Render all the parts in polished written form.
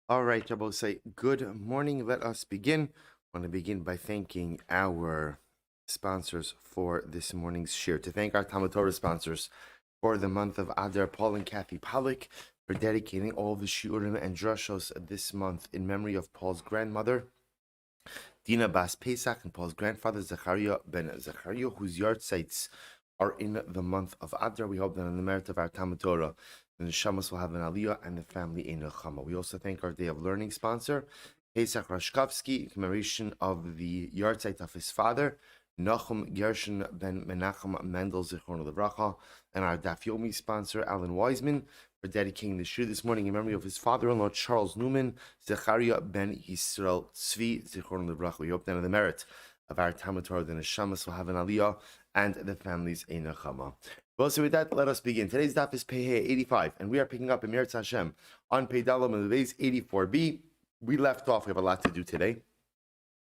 All right, Jabal say good morning. Let us begin. I want to begin by thanking our sponsors for this morning's share. To thank our Talmud Torah sponsors for the month of Adar, Paul and Kathy Pollock, for dedicating all of the shiurim and drushos this month in memory of Paul's grandmother, Dina Bas Pesach, and Paul's grandfather, Zechariah ben Zechariah, whose yard sites are in the month of Adar. We hope that on the merit of our Talmud Torah, the Neshamas will have an Aliyah and the family in Nechama. We also thank our Day of Learning sponsor, Pesach Rashkovsky, in commemoration of the yard site of his father, Nachum Gershon ben Menachem Mendel Zichron Levracha, and our Daf Yomi sponsor, Alan Wiseman, for dedicating the shir this morning in memory of his father-in-law, Charles Newman, Zechariah ben Yisrael Tzvi Zichron Levracha. We hope that on the merit of our Talmud Torah, the Neshamas will have an Aliyah and the families in Nechama. Well, so with that, let us begin. Today's daf is Pei 85, and we are picking up in Meretz Hashem on Pei Dalam Melevez 84b. We left off, we have a lot to do today,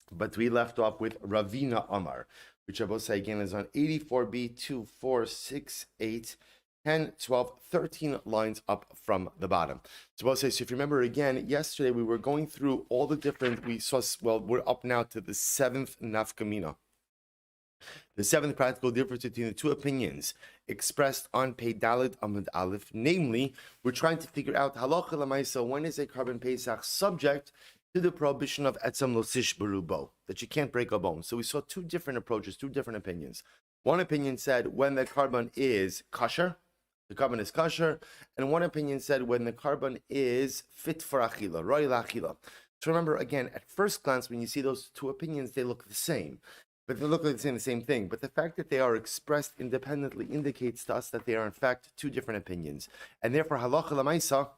but we left off with Ravina Amar, which I will say again is on 84b, 2, 4, 6, 8, 10, 12, 13 lines up from the bottom. So we'll say, so if you remember again, yesterday we were going through all the different, we're up now to the seventh nafkamina. The seventh practical difference between the two opinions expressed on Pei Dalet Amud Aleph, namely, we're trying to figure out halacha lemaisa, when is a carbon pesach subject to the prohibition of etzem losish berubo, that you can't break a bone. So we saw two different approaches, two different opinions. One opinion said when the carbon is kosher, the carbon is kosher, and one opinion said when the carbon is fit for achila, roy lachila. So remember, again, at first glance, when you see those two opinions, they look the same. But they look like the same thing. But the fact that they are expressed independently indicates to us that they are in fact two different opinions. And therefore, halacha l'maisa,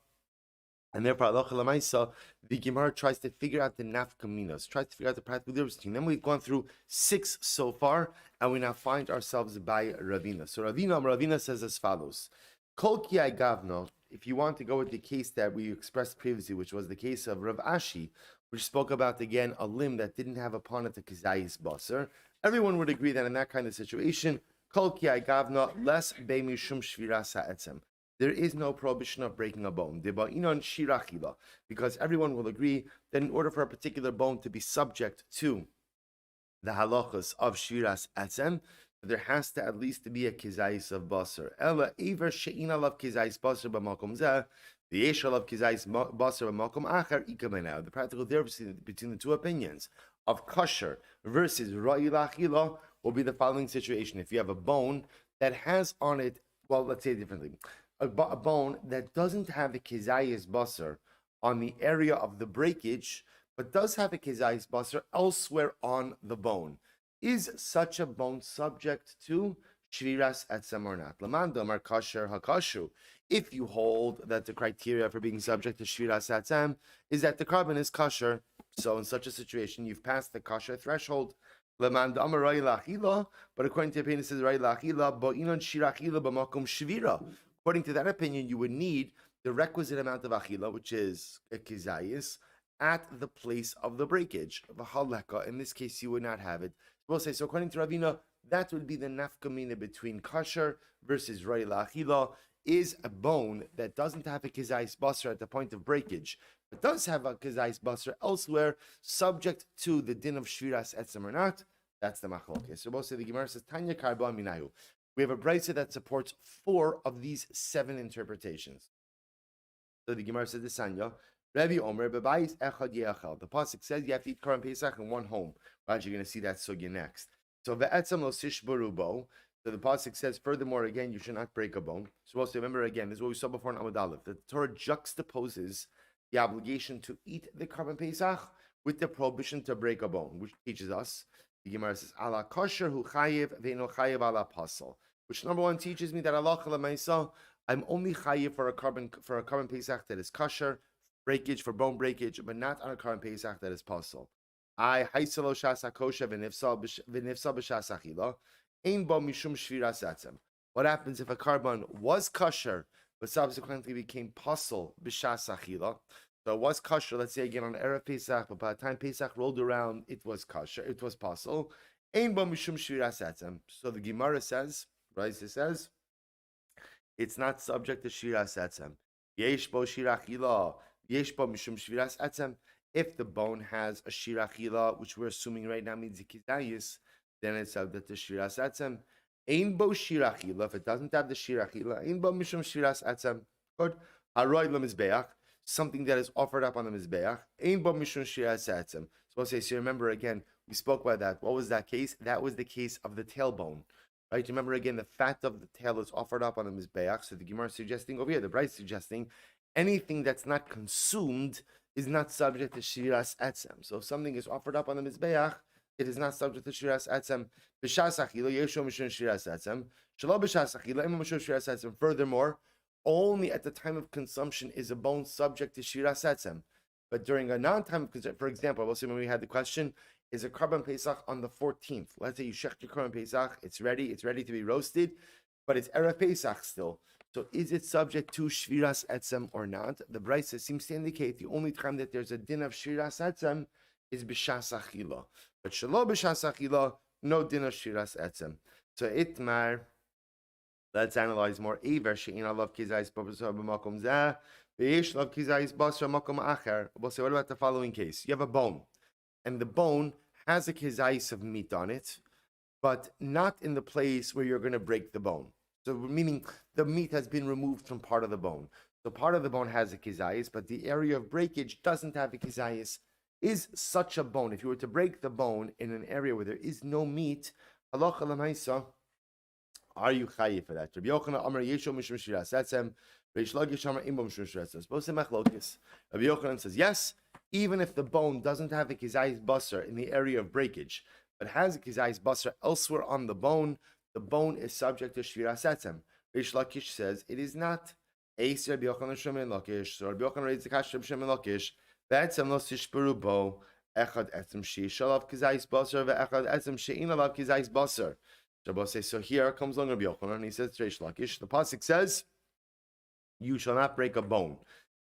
the Gemara tries to figure out the nafkaminos, tries to figure out the practical difference between them. We've gone through 6 so far, and we now find ourselves by Ravina. So Ravina says as follows: Kol ki gavno. If you want to go with the case that we expressed previously, which was the case of Rav Ashi, which spoke about, again, a limb that didn't have upon it the kizayis basar, everyone would agree that in that kind of situation, kol ki gavna less be mishum shviras ha'etzem. There is no prohibition of breaking a bone. Because everyone will agree that in order for a particular bone to be subject to the halachas of shviras etzem, there has to at least be a kizayis of basar. Ela iver she'ina lav kizayis basar b'makom zeh, the yeshal of kizayis basar b'makom acher ikabenau. The practical difference between the two opinions of kosher versus ra'i lachila will be the following situation. If you have a bone that has on it, well, let's say it differently, a bone that doesn't have a kizayis basar on the area of the breakage, but does have a kizayis basar elsewhere on the bone. Is such a bone subject to shviras etzem or not? Lamando mar kasher hakashu. If you hold that the criteria for being subject to shviras etzem is that the carbon is kosher, so in such a situation you've passed the kosher threshold. Lamando amar rai lachila, but according to the opinion, it says rai lachila, but inon shirachila b'makom shvira. According to that opinion, you would need the requisite amount of achila, which is a kizayis, at the place of the breakage. In this case, you would not have it. We'll say, so according to Ravina, that would be the nafkamina between kosher versus roi la'achila, is a bone that doesn't have a kizayis basar at the point of breakage, but does have a kizayis basar elsewhere, subject to the din of shviras etzem or not. That's the machlokes. So we'll say the Gemara says, Tanya karba minayu. We have a brisa that supports 4 of these 7 interpretations. So the Gemara says, the Sanya, Rabbi Omer, Bebayis Echad Yeachal. The pasuk says you have to eat Korban Pesach in one home. Right, you're going to see that sugya next. So ve'etzem lo sish barubo. So the pasuk says, furthermore, again, you should not break a bone. So also remember again, this is what we saw before in Amud Aleph. The Torah juxtaposes the obligation to eat the Korban Pesach with the prohibition to break a bone, which teaches us. The Gemara says, Ala kosher hu chayiv ve'ino chayiv ala pasal. Which number one teaches me that Allah chalamaysa, I'm only chayiv for a carbon Pesach that is kosher, breakage for bone breakage, but not on a carbon Pesach that is possible. I haisalo shasa kosher v'nifsal b'shas achila ein bo mishum shviras etzem. What happens if a carbon was kosher but subsequently became possible b'shas achila? So it was kosher, let's say again on Erev Pesach, but by the time Pesach rolled around, it was kosher, it was possible. Ein bo mishum shviras etzem. So the Gemara says, right? It says it's not subject to shviras etzem. Yesh bo shirachila. Yesh bo mishum shviras etzem. If the bone has a shirachila, which we're assuming right now means kizayis, then it's subject to shviras etzem. Ein bo shirachila. If it doesn't have the shirachila, ein bo mishum shviras etzem. Good. Haroy lemizbeach. Something that is offered up on the mizbeach. Ein bo mishum shviras etzem. So so remember again, we spoke about that. What was that case? That was the case of the tailbone. Right? Remember again, the fat of the tail is offered up on the mizbeach. So the Gemara is suggesting over here, the Bride is suggesting anything that's not consumed is not subject to shiras etzem. So if something is offered up on the mizbeach, it is not subject to shiras etzem. B'shas achila yesho mishum shiras etzem. Shelo b'shas achila imo mishum shiras etzem. Furthermore, only at the time of consumption is a bone subject to shiras etzem. But during a non-time of consumption, for example, we'll see when we had the question, is a Karban Pesach on the 14th? Let's say you shecht your Karban Pesach, it's ready to be roasted, but it's Erev Pesach still. So is it subject to Shviras Etzem or not? The Brisa seems to indicate the only time that there's a din of Shviras Etzem is B'shas Achila. But Shelo B'shas Achila, no din of Shviras Etzem. So Itmar, let's analyze more. Eiver she'in alav kizayis b'basar b'makom zeh, v'yesh lav kizayis basar makom acher. We'll say, what about the following case? You have a bone, and the bone has a kizayis of meat on it, but not in the place where you're going to break the bone. So meaning the meat has been removed from part of the bone. So part of the bone has a kizayis, but the area of breakage doesn't have a kizayis. Is such a bone, if you were to break the bone in an area where there is no meat, halacha l'maisa, are you chayiv for that? Rabbi Yochanan Amar Yesho Mishum Shiras Etzem, Reish Lakish Amar Imbo Mishum Shiras Etzem. Both say machlokes. Rabbi Yochanan says yes, even if the bone doesn't have a kizayis basar in the area of breakage, but has a kizayis basar elsewhere on the bone is subject to Shiras Etzem. Reish Lakish says it is not. Eis Rabbi Yochanan Shemin Lakish. So Rabbi Yochanan raised the kash Shemin Lakish. Ve'etzem lo tishperu bo echad etzem sheish alav kizayis basar ve'echad etzem she'in alav kizayis basar. So here comes along Rabbi Yochanan, and he says, Reish Lakish, the pasuk says, you shall not break a bone.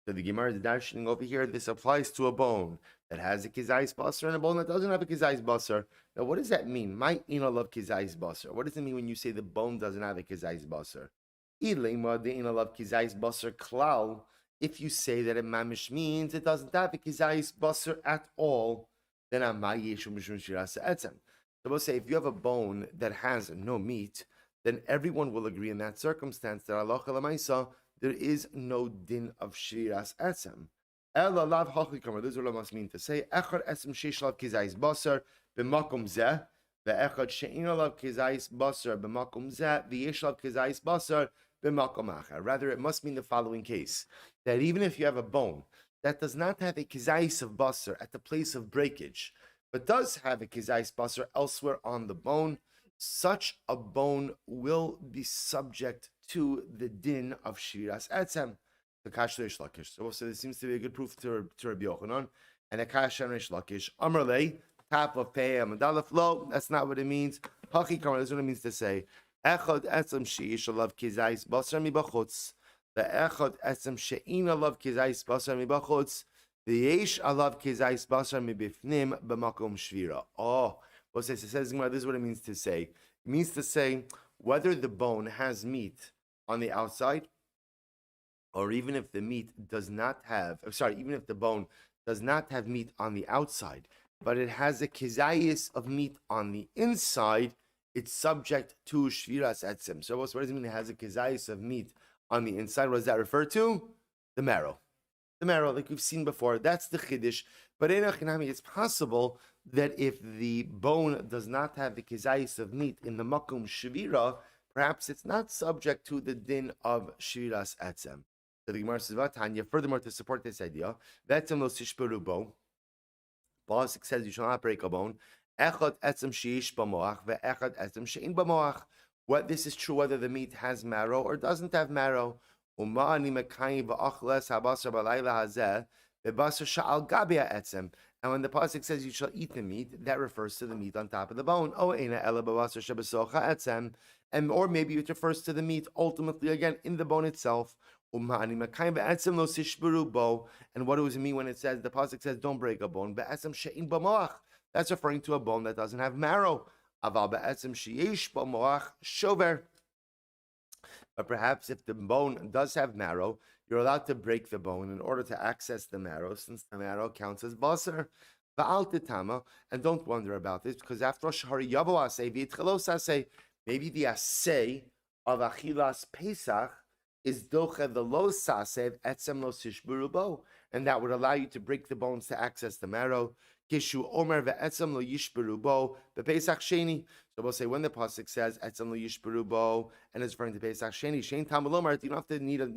So the Gemara is darshaning over here, this applies to a bone that has a kizayis basar and a bone that doesn't have a kizayis basar. Now, what does that mean? My ina love kizayis basar. What does it mean when you say the bone doesn't have a kizayis basar? Ilema de ina love kizayis basar klal. If you say that it mamish means it doesn't have a kizayis basar at all, then amay yeshu mishum shiras etzem. So we'll say if you have a bone that has no meat, then everyone will agree in that circumstance that halacha l'maisa there is no din of shviras etzem. Ela lav hachikamer. This is what I must mean to say. Echad etzem sheish lav kizayis basar b'makom zeh, ve'echad she'in lav kizayis basar b'makom zeh, v'yesh lav kizayis basar b'makom acher. Rather, it must mean the following case: that even if you have a bone that does not have a kizayis of basar at the place of breakage, but does have a kizayis basar elsewhere on the bone, such a bone will be subject to the din of shiras etzem. The kash Reish Lakish. So this seems to be a good proof to Rabbi Yochanan. And the kash Reish Lakish. Amrlei, top of pei amadalef lo. That's not what it means. Haki kamar. That's what it means to say. Echad etzem sheish alav kizayis basar mibachutz. The echad etzem she'in alav kizayis basar mibachutz. The alav kizayis basar mibifnim b'makom shvira. Oh, it says this is what it means to say. It means to say whether the bone has meat on the outside, or even if the meat does not have, even if the bone does not have meat on the outside, but it has a kizayis of meat on the inside, it's subject to shviras etzem. So what does it mean? It has a kizayis of meat on the inside. What does that refer to? The marrow. The marrow, like we've seen before, that's the chiddush. But it's possible that if the bone does not have the kizayis of meat in the makom shvira, perhaps it's not subject to the din of shviras etzem. So the Gemara says, Vatanya, furthermore, to support this idea, ve'etzem lo tishperu bo. Pasuk says you shall not break a bone. Echad etzem sheish b'moach ve'echad etzem she'in b'moach. What this is true whether the meat has marrow or doesn't have marrow. And when the pasuk says you shall eat the meat, that refers to the meat on top of the bone. And or maybe it refers to the meat ultimately again in the bone itself. And what does it mean when it says the pasuk says don't break a bone? That's referring to a bone that doesn't have marrow. But perhaps if the bone does have marrow, you're allowed to break the bone in order to access the marrow, since the marrow counts as basar. Va'al titama, and don't wonder about this, because after all, shahari yavo asay v'itchalos asay, maybe the asay of achilas Pesach is doche the lo sasev etzem lo sishburubo, and that would allow you to break the bones to access the marrow. Kishu omer ve'etzem lo yishberubo bePesach sheni. So we'll say when the pasuk says etzem lo yishberubo and it's referring to Pesach sheni, shein tamalomar, you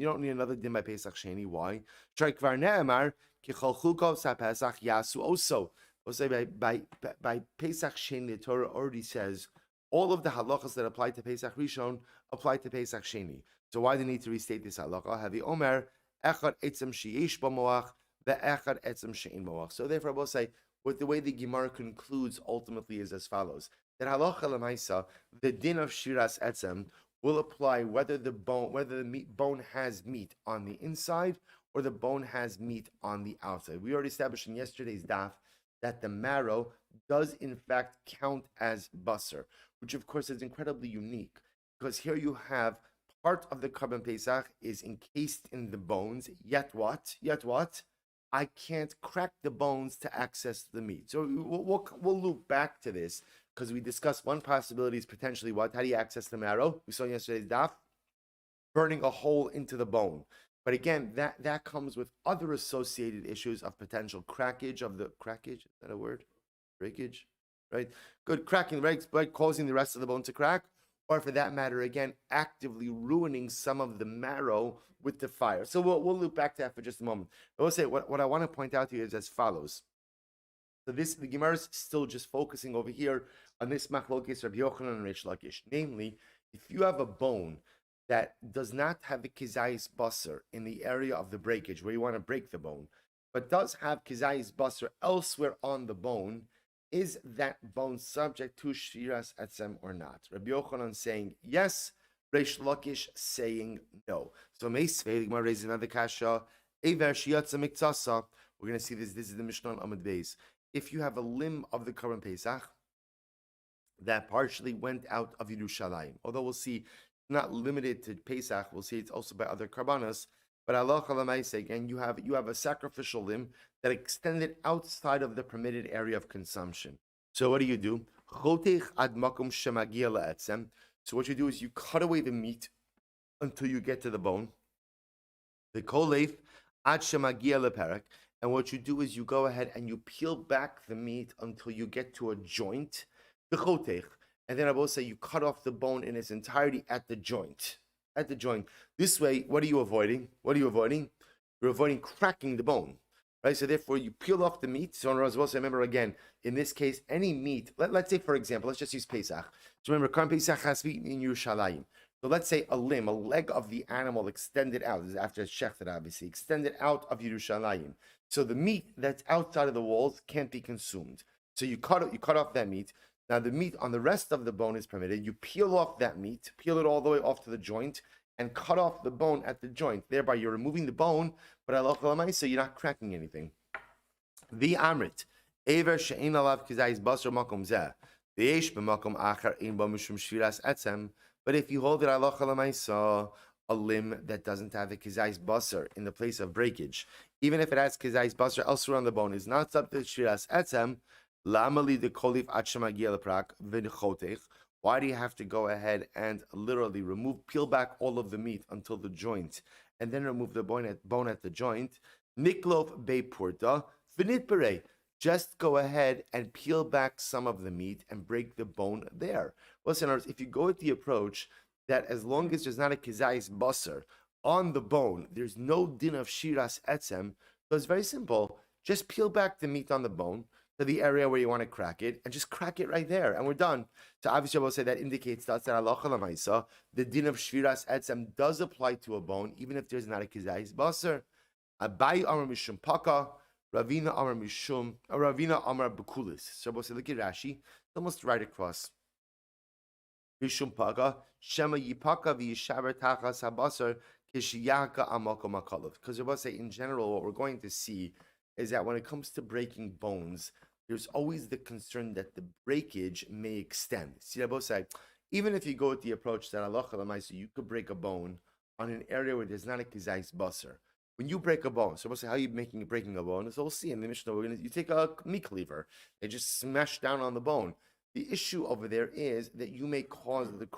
don't need another din by Pesach sheni. Why? Trek var ne'emar kicholchuko sa Pesach yasu also. We'll say by Pesach sheni, the Torah already says all of the halachas that apply to Pesach Rishon apply to Pesach Sheni. So why do you need to restate this halacha? Have the Omer echad etzem sheyesh b'moach ve'echad etzem she'in moach. So therefore, we'll say what the way the Gemara concludes ultimately is as follows: that halacha lemaisa, the din of shiras etzem will apply whether the bone has meat on the inside or the bone has meat on the outside. We already established in yesterday's daf that the marrow does in fact count as basar, which of course is incredibly unique, because here you have part of the Korban Pesach is encased in the bones, yet what? I can't crack the bones to access the meat. So we'll loop back to this, because we discussed one possibility is potentially what? How do you access the marrow? We saw in yesterday's daf, burning a hole into the bone. But again, that comes with other associated issues of potential crackage, is that a word? Breakage? Right? Good, cracking, right? Causing the rest of the bone to crack, or for that matter, again, actively ruining some of the marrow with the fire. So we'll loop back to that for just a moment. I will say what I want to point out to you is as follows. So the Gemara is still just focusing over here on this machlokes Rabbi Yochanan and Reish Lakish. Namely, if you have a bone that does not have the kizayis basar in the area of the breakage where you want to break the bone, but does have kizayis basar elsewhere on the bone, is that bone subject to shiras etzem or not? Rabbi Yochanan saying yes, Reish Lakish saying no. So Meisvei, Gemara raises another kasha. Ever shiyatza miktsasa. We're going to see this. This is the Mishnah on Amud Beis. If you have a limb of the Korban Pesach that partially went out of Yerushalayim, although we'll see not limited to Pesach, we'll see it's also by other karbanos. But Allah Chalamayse, again, you have a sacrificial limb that extended outside of the permitted area of consumption. So what do? So what you do is you cut away the meat until you get to the bone. The koleif ad shemagia leperek, and what you do is you go ahead and you peel back the meat until you get to a joint. The chotech, and then I will say you cut off the bone in its entirety at the joint. This way, what are you avoiding? You're avoiding cracking the bone, right? So therefore, you peel off the meat. So I will say, remember again, in this case, any meat, let's say, for example, let's just use Pesach. So remember, Korban Pesach has to be eaten in Yerushalayim. So let's say a leg of the animal extended out, this is after it's shechted, obviously, extended out of Yerushalayim. So the meat that's outside of the walls can't be consumed. So you cut off that meat. Now the meat on the rest of the bone is permitted. You peel off that meat, peel it all the way off to the joint, and cut off the bone at the joint. Thereby you're removing the bone, but so you're not cracking anything. The amrit, ever she'ein alav kizayis basar makom zeh, v'yesh b'makom achar ein bo mishum shviras etzem. But if you hold it a limb that doesn't have the kizayis basar in the place of breakage, even if it has kizayis basar elsewhere on the bone, is not subject to shviras etzem. Why do you have to go ahead and literally peel back all of the meat until the joint, and then remove the bone at the joint? Niklov beipurta v'nitpere. Just go ahead and peel back some of the meat and break the bone there. Listeners, if you go with the approach that as long as there's not a kizayis basar on the bone, there's no din of shiras etzem, so it's very simple. Just peel back the meat on the bone to the area where you want to crack it, and just crack it right there, and we're done. So obviously I will say that indicates to us that halacha l'maisa, the din of shviras etzem does apply to a bone, even if there's not a kizayis basar. Abai amar mishum paka, Ravina amar bekulis. So we'll say, look at Rashi, it's almost right across. Mishum paka, shema yipaka v'yishaber tachas habasar kishiyaka amakom akalov. Because we'll say, in general, what we're going to see is that when it comes to breaking bones, there's always the concern that the breakage may extend. See, I both say, even if you go with the approach that Allah so you could break a bone on an area where there's not a kizayis basar. When you break a bone, so we'll say how are you breaking a bone? So we'll see in the Mishnah. You take a meat cleaver and just smash down on the bone. The issue over there is that you may cause the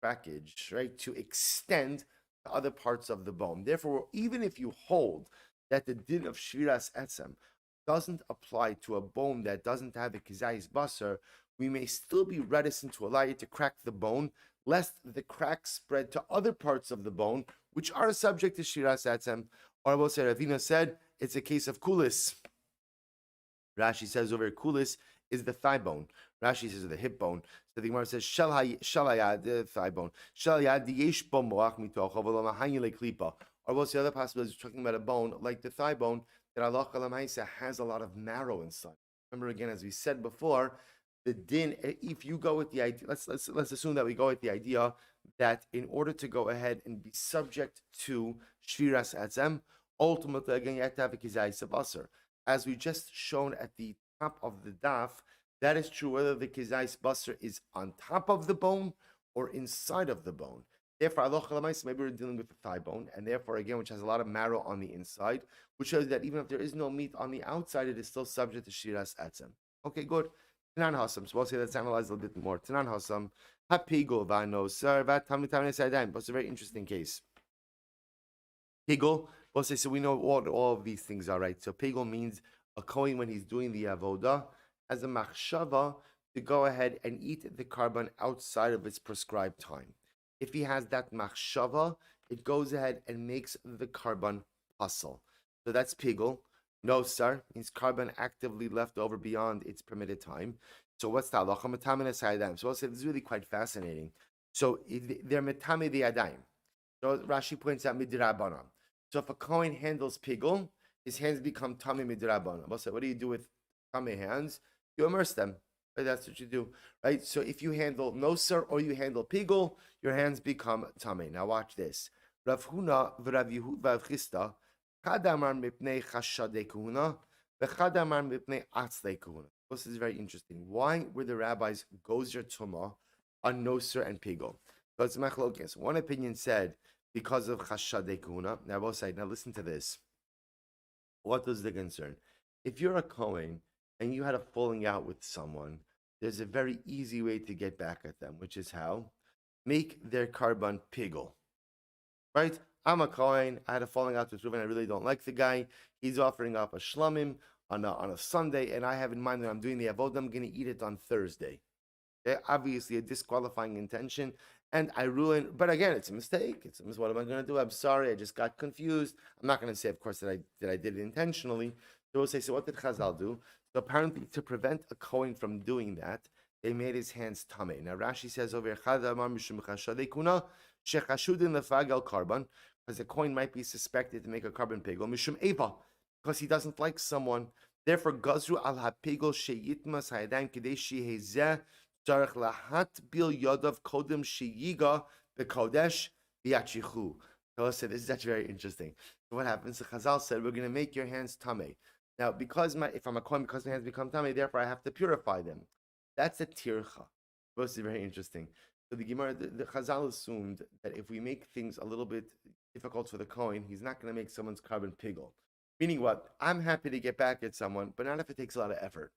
crackage, right, to extend to other parts of the bone. Therefore, even if you hold that the din of shviras etzem doesn't apply to a bone that doesn't have a kizayis basar, we may still be reticent to allow you to crack the bone, lest the crack spread to other parts of the bone, which are subject to shviras etzem. Or I will say, Ravina said, it's a case of kulis. Rashi says over kulis is the thigh bone. Rashi says the hip bone. So the Gemara says shalayad, the thigh bone. Shalayad yesh bo moach mitocha v'lo mahayile klipa. Or what's the other possibility? Is talking about a bone like the thigh bone that Allah Kalamaisa has a lot of marrow inside. Remember again, as we said before, the din. If you go with the idea, let's assume that we go with the idea that in order to go ahead and be subject to shviras etzem, ultimately again you have to have a kizayis basar. As we just shown at the top of the daf, that is true whether the kizayis basar is on top of the bone or inside of the bone. Therefore, maybe we're dealing with the thigh bone, and therefore, again, which has a lot of marrow on the inside, which shows that even if there is no meat on the outside, it is still subject to shiras etzem. Okay, good. Tanan Hasam. So we'll say let's analyze a little bit more. Tanan Hasam. Hapigol vano servat tamitamin esadayim. What's a very interesting case? Pigol. We'll say so. We know what all of these things are, right? So pigol means a kohen when he's doing the avoda as a machshava to go ahead and eat the carbon outside of its prescribed time. If he has that machshava, it goes ahead and makes the carbon puzzle. So that's pigul. No, sir, means carbon actively left over beyond its permitted time. So what's the halacha? So I'll say this is really quite fascinating. So they're metame the adayim. So Rashi points out midrabana. So if a kohen handles pigul, his hands become tame midrabana. We'll say, what do you do with tame hands? You immerse them. Right? That's what you do, right? So if you handle noser or you handle pigul, your hands become tame. Now watch this. Rav Huna v'Rav Yehud v'Rav Chisda chadamar mipnei chashadei kuhuna v'chadamar mipnei atzlei kuhuna. This is very interesting. Why were the rabbis gozer tuma on noser and pigul? So it's machlokes. One opinion said because of chashadei kuhuna. Now both sides. Now listen to this. What was the concern? If you're a kohen and you had a falling out with someone, there's a very easy way to get back at them, which is how? Make their carbon pigul. Right? I'm a kohen, I had a falling out with Reuven, I really don't like the guy. He's offering up a shlamim on a Sunday, and I have in mind that I'm doing the avodah, I'm going to eat it on Thursday. Okay? Obviously a disqualifying intention, and I ruin, but again, it's a mistake. What am I going to do? I'm sorry, I just got confused. I'm not going to say, of course, that I did it intentionally. So we'll say, so what did Chazal do? So apparently, to prevent a kohen from doing that, they made his hands tame. Now Rashi says over here, carbon, because a kohen might be suspected to make a carbon pigul, mishum eva, because he doesn't like someone. Therefore, gazru al hapigul sheyitmas hayadayim kedei shehezeh tzarich lahat bil yodav kodem sheyiga bekodesh v'yachichu. So this is actually very interesting. So what happens? The Chazal said, we're going to make your hands tame. Now, if I'm a kohen, because my hands become tummy, therefore I have to purify them. That's a tircha. This is very interesting. So the Gemara, the Chazal assumed that if we make things a little bit difficult for the kohen, he's not going to make someone's carbon pigul. Meaning what? I'm happy to get back at someone, but not if it takes a lot of effort.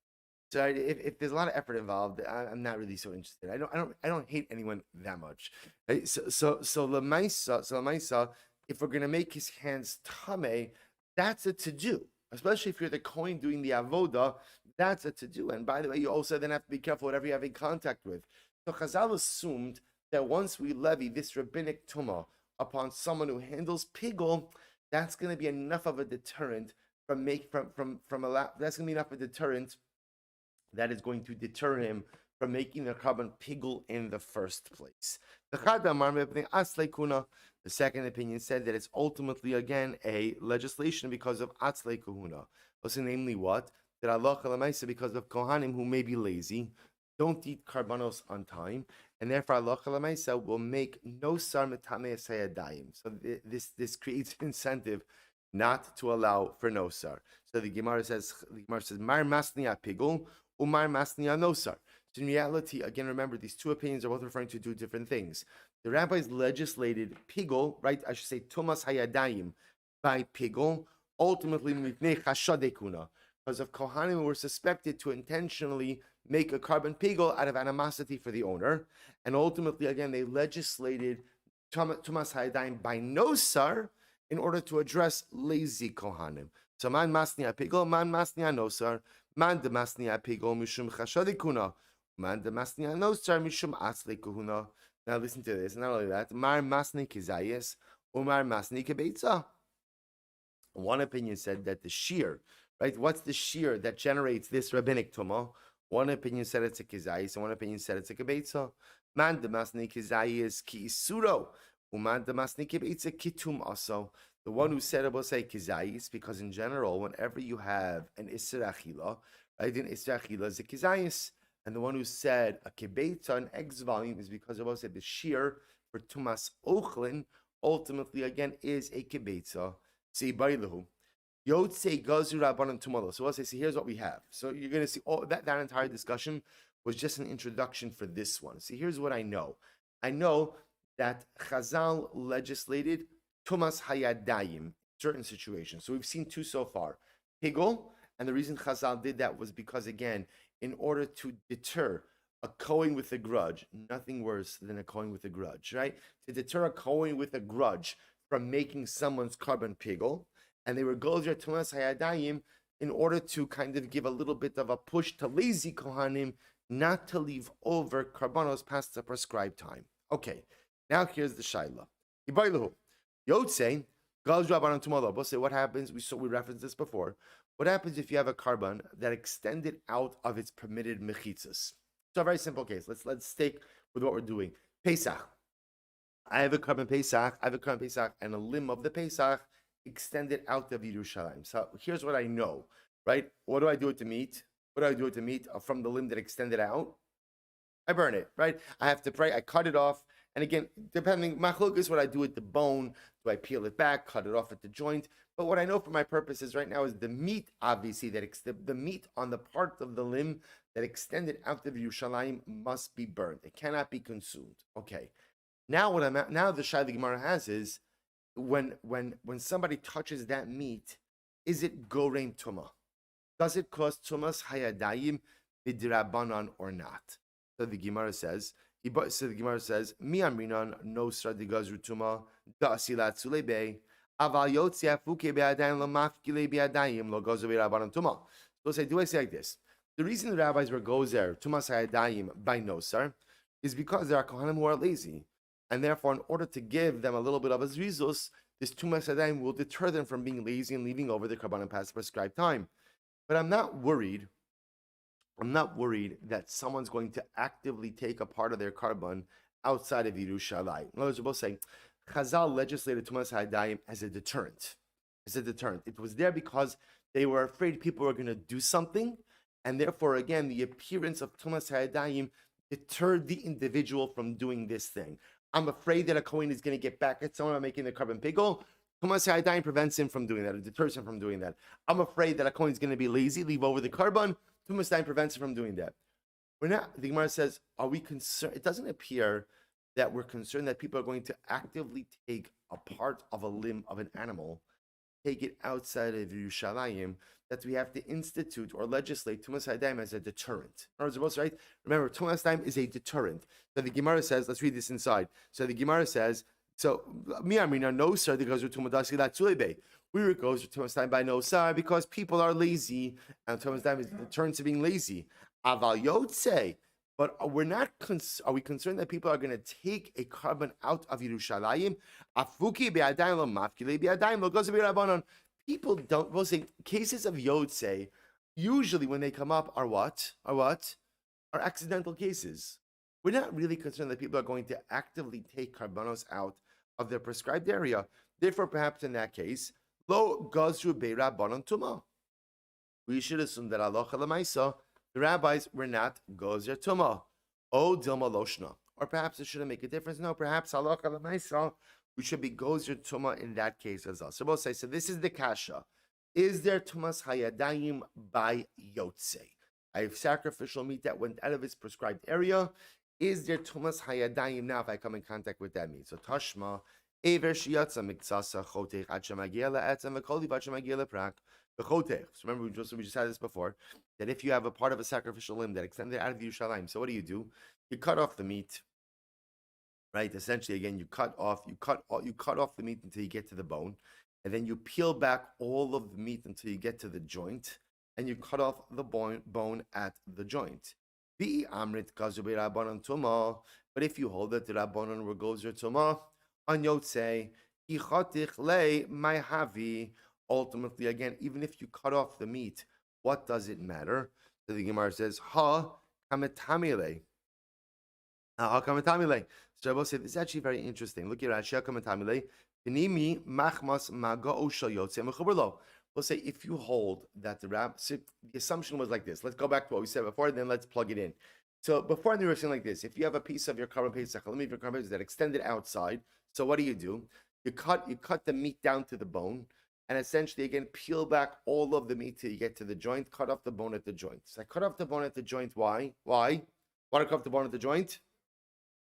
So if there's a lot of effort involved, I'm not really so interested. I don't hate anyone that much. Right? So lemaisa, if we're going to make his hands tame, that's a to do. Especially if you're the kohen doing the avoda, that's a to-do. And by the way, you also then have to be careful whatever you have in contact with. So Chazal assumed that once we levy this rabbinic tumah upon someone who handles pigul, that's going to be enough of a deterrent that's going to be enough of a deterrent that is going to deter him from making the carbon pigul in the first place. The second opinion said that it's ultimately, again, a legislation because of atzlei kuhuna. Also, namely what? That Allah Kalamaisa, because of kohanim who may be lazy, don't eat karbanos on time, and therefore Allah Kalamaisa will make no sar metame sayadayim. So this creates incentive not to allow for no sar. So the Gemara says, Mar masniya pigul, umar masniya no sar. So in reality, again, remember, these two opinions are both referring to two different things. The rabbis legislated pigol, right? I should say tumas hayadayim by pigol, ultimately mipnei chashadekuna, because of kohanim who were suspected to intentionally make a carbon pigol out of animosity for the owner, and ultimately again they legislated tumas hayadayim by nosar in order to address lazy kohanim. So man masni pigol, man masni nosar, man de masni pigol mishum chashadekuna, man de masni nosar mishum asle kuhuna. Now listen to this. Not only that, mar masni kizayis, umar masni kebeitza. One opinion said that the shear, right? What's the shear that generates this rabbinic tumah? One opinion said it's a kizayis, and one opinion said it's a kebeitza. Man de masni kizayis ki isuro, uman de masni kebeitza kitum also. The one who said it will say kizayis, because in general, whenever you have an isra achila, right? An isra achila is a kizayis. And the one who said a kebeitza, an X volume, is because Rabbi said the shear for tumas ochlin ultimately again is a kebeitza. See, barilahu. Yotzei gazu rabbanan tumalo. So we'll say, see, here's what we have. So you're going to see that entire discussion was just an introduction for this one. See, here's what I know. I know that Chazal legislated tumas hayadayim in certain situations. So we've seen two so far. Pigol, and the reason Chazal did that was because, again, in order to deter a Kohen with a grudge, nothing worse than a Kohen with a grudge, right? To deter a Kohen with a grudge from making someone's carbon pigol, and they were gozer tumas hayadayim in order to kind of give a little bit of a push to lazy Kohanim not to leave over karbanos past the prescribed time. Okay, now here's the shaila. Yotze gozer rabbanan tumalo. We'll say what happens. We referenced this before. What happens if you have a carbon that extended out of its permitted mechitzas? So a very simple case. Let's stick with what we're doing. Pesach. I have a carbon Pesach, and a limb of the Pesach extended out of Yerushalayim. So here's what I know, right? What do I do with the meat? What do I do with the meat from the limb that extended out? I burn it, right? I have to pray. I cut it off. And again, depending, machlok is what I do with the bone. Do I peel it back, cut it off at the joint? But what I know for my purposes right now is the meat, obviously, the meat on the part of the limb that extended out of Yerushalayim must be burned. It cannot be consumed. Okay. Now the shaila Gemara has is when somebody touches that meat, is it goreim tumah? Does it cause tumas hayadayim b'dirabanan or not? So the Gemara says, Mi amrinan no stradigazru tuma da'asilat sulebe aval yotzi afuke be'adayim lamafkile be'adayim lo gozer be'rabanan tuma. So do I say like this? The reason the rabbis were gozer tumas hayadayim by nosar is because there are kohanim who are lazy, and therefore, in order to give them a little bit of a zrizus, this tumas hayadayim will deter them from being lazy and leaving over the karbanim past the prescribed time. But I'm not worried that someone's going to actively take a part of their carbon outside of Yerushalayim. In other words, we're both saying Chazal legislated tumas hayadayim as a deterrent. It was there because they were afraid people were going to do something, and therefore, again, the appearance of tumas hayadayim deterred the individual from doing this thing. I'm afraid that a Kohen is going to get back at someone by making the carbon pigol. Tumas hayadayim prevents him from doing that. It deters him from doing that. I'm afraid that a Kohen is going to be lazy, leave over the carbon. Tumas hayadayim prevents him from doing that. We're not. The Gemara says, are we concerned? It doesn't appear that we're concerned that people are going to actively take a part of a limb of an animal, take it outside of Yerushalayim, that we have to institute or legislate tumas hayadayim as a deterrent. In other words, right? Remember, tumas hayadayim is a deterrent. So the Gemara says, let's read this inside. So the Gemara says, mi amrina no sir, the goes to tumadasi la tzulebe. We goes to tumas hayadayim by no sir because people are lazy, and tumas hayadayim is a deterrent to being lazy. Aval yotze. But we're not. Are we concerned that people are going to take a carbon out of Yerushalayim? Afuki be'adayim lo mafkile be'adayim lo gozer be'rabanan. People don't. We'll say cases of yotze, usually when they come up, are what? Are accidental cases. We're not really concerned that people are going to actively take carbonos out of their prescribed area. Therefore, perhaps in that case, lo gozru be'rabanan tuma. We should assume that halacha l'maisa, the rabbis were not gozer tuma, o dilma loshna, or perhaps it shouldn't make a difference. No, perhaps halacha l'maisa, we should be gozer tuma in that case as well. So we'll say, so this is the kasha. Is there tumas hayadayim by yotze? I have sacrificial meat that went out of its prescribed area. Is there tumas hayadayim now if I come in contact with that meat? So tashma, ever shiyatza miktsasa chotech ad shemagiela etzem v'koli vat shemagiela prak v'chotech. So remember, we just had this before, that if you have a part of a sacrificial limb that extended out of the Yerushalayim, so what do? You cut off the meat, right? Essentially, again, you cut off the meat until you get to the bone, and then you peel back all of the meat until you get to the joint, and you cut off the bone at the joint. But if you hold that the Rabbanon were gozer tumah on Yotzei, my havi. Ultimately, again, even if you cut off the meat, what does it matter? So the Gemara says, ha kametamile. Ha kametamile. So I will say this is actually very interesting. Look at Rashi kametamile. Pinimi machmas maga'o shel Yotzei mechuberlo. We'll say if you hold that the assumption was like this. Let's go back to what we said before, then let's plug it in. So before they were saying like this, if you have a piece of your Karban Pesach, let me your Karban Pesach that extended outside. So what do? You cut the meat down to the bone, and essentially again peel back all of the meat till you get to the joint. Cut off the bone at the joint. So I cut off the bone at the joint. Why? Why do I cut off the bone at the joint?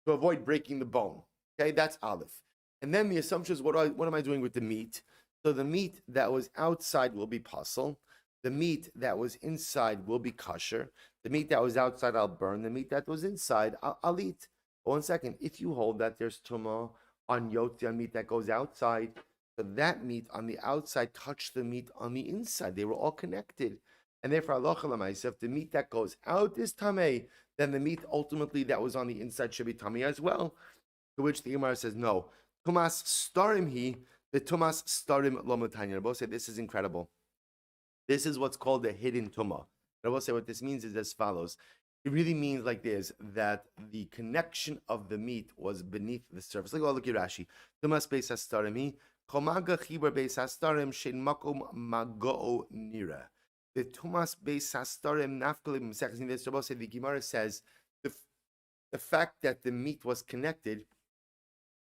To avoid breaking the bone. Okay, that's Aleph. And then the assumption is what am I doing with the meat? So the meat that was outside will be pasul. The meat that was inside will be kosher. The meat that was outside I'll burn. The meat that was inside I'll eat. But 1 second, if you hold that there's tumah on yotzi, on meat that goes outside, so that meat on the outside touched the meat on the inside. They were all connected. And therefore, halacha l'maaseh, if the meat that goes out is tamei, then the meat ultimately that was on the inside should be tamei as well. To which the Gemara says, no. Tumas starim he, the tumas starim lo mutanya. Rabbi say this is incredible. This is what's called a hidden tumah. Rabbi say what this means is as follows. It really means like this, that the connection of the meat was beneath the surface. Look at Rashi. Tumas beis hastarim he, komaga chibar beis hastarim shein makom magoo nira. The tumas beis hastarim nafkalim mesechus. This Rabbi say the Gemara says the fact that the meat was connected.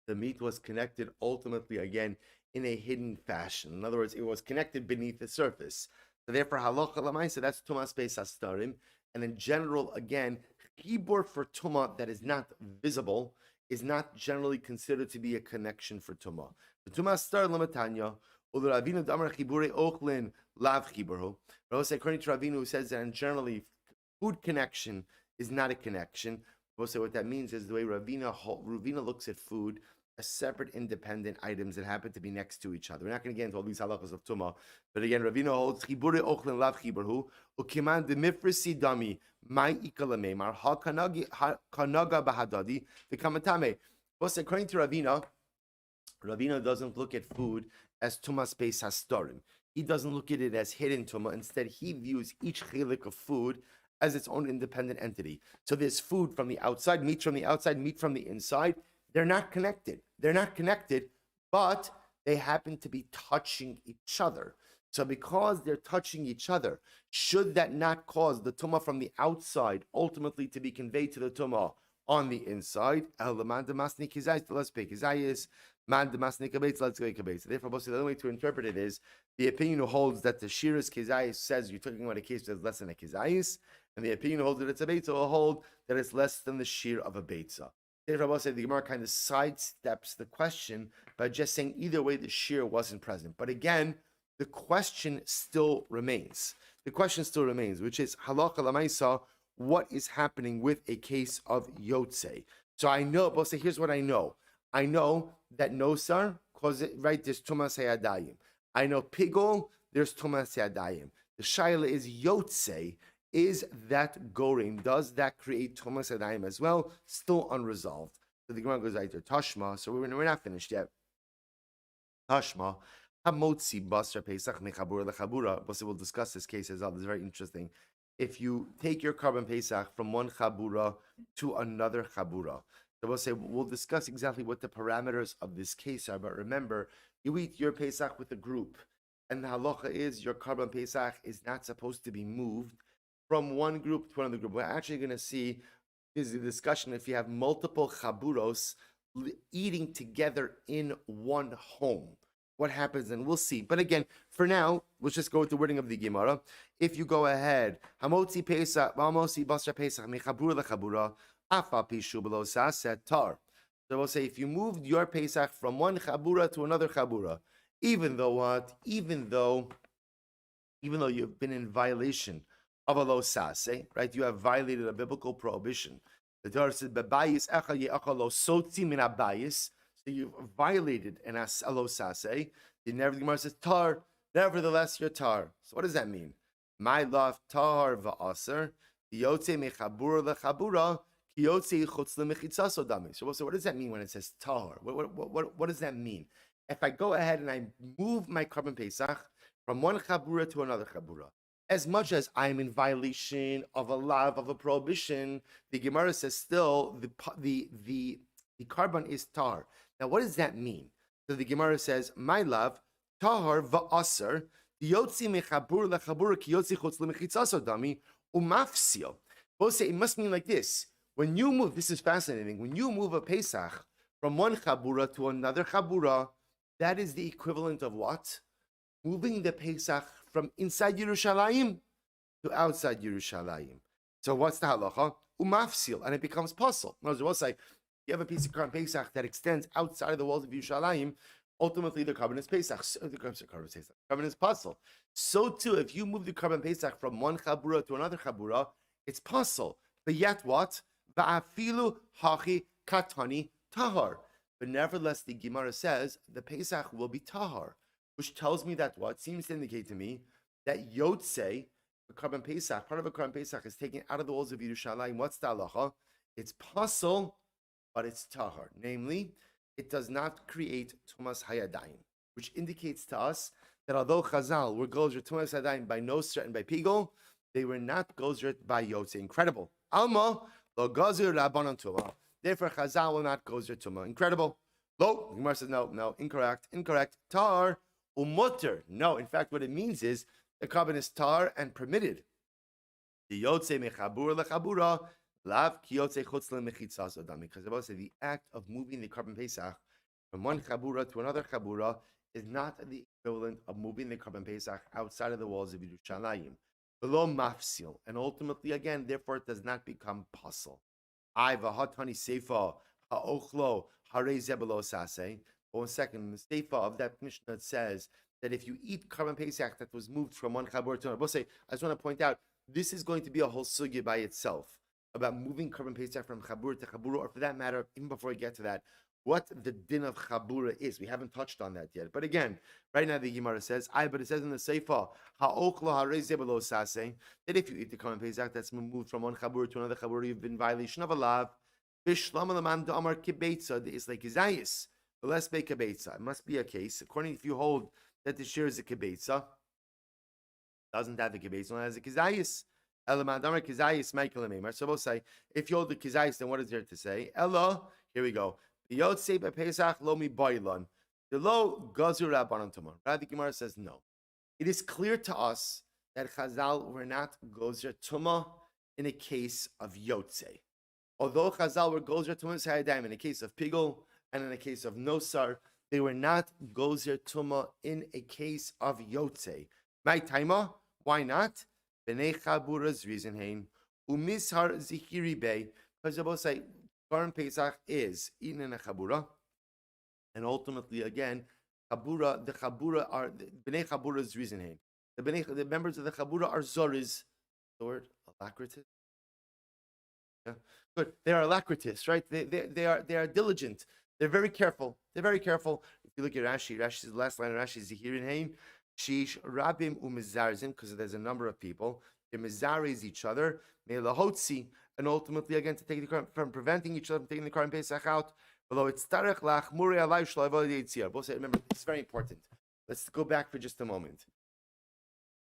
The meat was connected ultimately again in a hidden fashion. In other words, it was connected beneath the surface. So therefore, halacha l'maaseh, that's tumas beis hastarim. And in general, again, chibur for tumah that is not visible is not generally considered to be a connection for tumah. The tumah star l'matanya, u'l Ravinu damar chibure ochlin lav chiburhu. According to Ravinu, who says that in generally food connection is not a connection. So what that means is the way Ravina looks at food as separate, independent items that happen to be next to each other. We're not going to get into all these halachas of tumah, but again, Ravina holds chibure ochlin lav chiburhu ukiman demifrisi dami mai ikalameimar ha kanaga bahadadi the kamatame. According to Ravina doesn't look at food as tumas beis hastarim. He doesn't look at it as hidden tumah. Instead, he views each chilik of food as its own independent entity. So there's food from the outside, meat from the outside, meat from the inside. They're not connected. But they happen to be touching each other. So because they're touching each other, should that not cause the tumah from the outside ultimately to be conveyed to the tumah on the inside? Therefore, the only way to interpret it is the opinion who holds that the shiras kezayis says you're talking about a case that's less than a kezayis, and the opinion who holds that it's a beitza will hold that it's less than the shir of a beitza. Therefore, the Gemara kind of sidesteps the question by just saying either way the shir wasn't present. But again, the question still remains. Which is halacha l'maisa, what is happening with a case of yotzei? So I know, but here's what I know. I know that nosar causes it, right? There's tumas hayadayim. I know pigol, there's tumas hayadayim. The shaila is yotzei. Is that gorim? Does that create tumas hayadayim as well? Still unresolved. So the Gemara goes right there. Tashma. So we're not finished yet. Tashma. Hamotzi basar pesach mechabura lechabura. But we'll discuss this case as well. This is very interesting. If you take your Karban Pesach from one chabura to another chabura, so we'll discuss exactly what the parameters of this case are. But remember, you eat your Pesach with a group, and the halacha is your Karban Pesach is not supposed to be moved from one group to another group. We're actually going to see is the discussion if you have multiple chaburos eating together in one home. What happens, and we'll see. But again, for now, let's just go with the wording of the Gemara. If you go ahead, hamotzi pesach, hamotzi basra pesach, mechabura lechabura, Afa pishu below saset tar. So we'll say if you moved your Pesach from one chabura to another chabura, even though what? Even though you've been in violation of a lo sase, right? You have violated a biblical prohibition. The Torah says, "Bebayis echa ye'acha lo sotzi min abayis." So you've violated an a lo sase. The Gemara says, "Tar." Nevertheless, you're tar. So what does that mean? My love tar va'aser yotze mechabura lechabura kiyotze chutz lemechitzaso dami. So what does that mean when it says tar? What does that mean? If I go ahead and I move my carbon pesach from one chabura to another chabura, as much as I'm in violation of a law of a prohibition, the Gemara says still the carbon is tar. Now, what does that mean? So the Gemara says, my love, tahar va'aser, yotzi mechabur lechabur ki yotzi chutz lemechitzaso dami umafsil. Both say it must mean like this. When you move, this is fascinating. When you move a Pesach from one chabura to another chabura, that is the equivalent of what? Moving the Pesach from inside Yerushalayim to outside Yerushalayim. So what's the halacha? Umafsil, and it becomes puzzle. In other words, we'll say, you have a piece of Korban Pesach that extends outside of the walls of Yerushalayim, ultimately the carbon is Pesach. The carbon is puzzle. So too, if you move the Korban Pesach from one chabura to another chabura, it's puzzle. But yet what? Ba'afilu hachi katani tahar. But nevertheless, the Gemara says the Pesach will be tahar, which tells me that what? Seems to indicate to me that Yotze, the Korban Pesach, part of a Korban Pesach is taken out of the walls of Yerushalayim. What's the halacha? It's puzzle, but it's tahar. Namely, it does not create tumas hayadayim, which indicates to us that although Chazal were gozer tumas hayadayim by Nosra and by Pigol, they were not gozer by Yotze. Incredible. Alma lo gozer rabbanon tuma. Therefore, Chazal will not gozer tuma. Incredible. Lo, Gemara says no, incorrect. Tar umutter. No, in fact, what it means is the carbon is tar and permitted. The Yotze mechabura lechabura. Lav kiyotze chutz lemechitzas odami. Because the Bible says the act of moving the carbon pesach from one chabura to another chabura is not the equivalent of moving the carbon pesach outside of the walls of Yerushalayim. Below mafsil, and ultimately again, therefore, it does not become puzzle. I v'hatani seifa ha'ochlo harei zebelo sase. But 1 second, the seifa of that Mishnah says that if you eat carbon pesach that was moved from one chabura to another, I just want to point out this is going to be a whole sugya by itself about moving carbon pesach from chabura to chabura, or for that matter, even before I get to that, what the din of chabura is. We haven't touched on that yet. But again, right now the Gemara says, but it says in the Seifa, that if you eat the carbon pesach that's moved from one chabura to another chabura, you've been in violation of a law. It's like Izayis. Let's make a beitza. It must be a case, according if you hold that the share is a kibeitza, doesn't have the kibeitza, only has a kizayis. So we'll say, if you hold the kizayis, then what is there to say? Ella, here we go. The lo gazur rabbanon tuma. Rather, the Gemara says no. It is clear to us that Chazal were not gozer tuma in a case of yotze. Although Chazal were gozer tuma sayadayim in a case of pigol and in a case of nosar, they were not gozer tuma in a case of yotze. My taima, why not? B'nei chabura's reason hein umishar zikiri bay, because they both say Korban Pesach is eaten in a chabura, and ultimately again the chabura are b'nei chabura's reason hein. The members of the chabura are zoris. The word alacritus. Yeah, good. They are alacritus, right? They are diligent. They're very careful. If you look at Rashi's the last line of Rashi is zikirin hein. Shish rabim umizarzim, because there's a number of people. They mizares each other. Me'lahotzi, and ultimately again to take the Korban, from preventing each other from taking the Korban Pesach out. Although it's tarech lach muri alay shlavol yitzir. Both say, remember, it's very important. Let's go back for just a moment.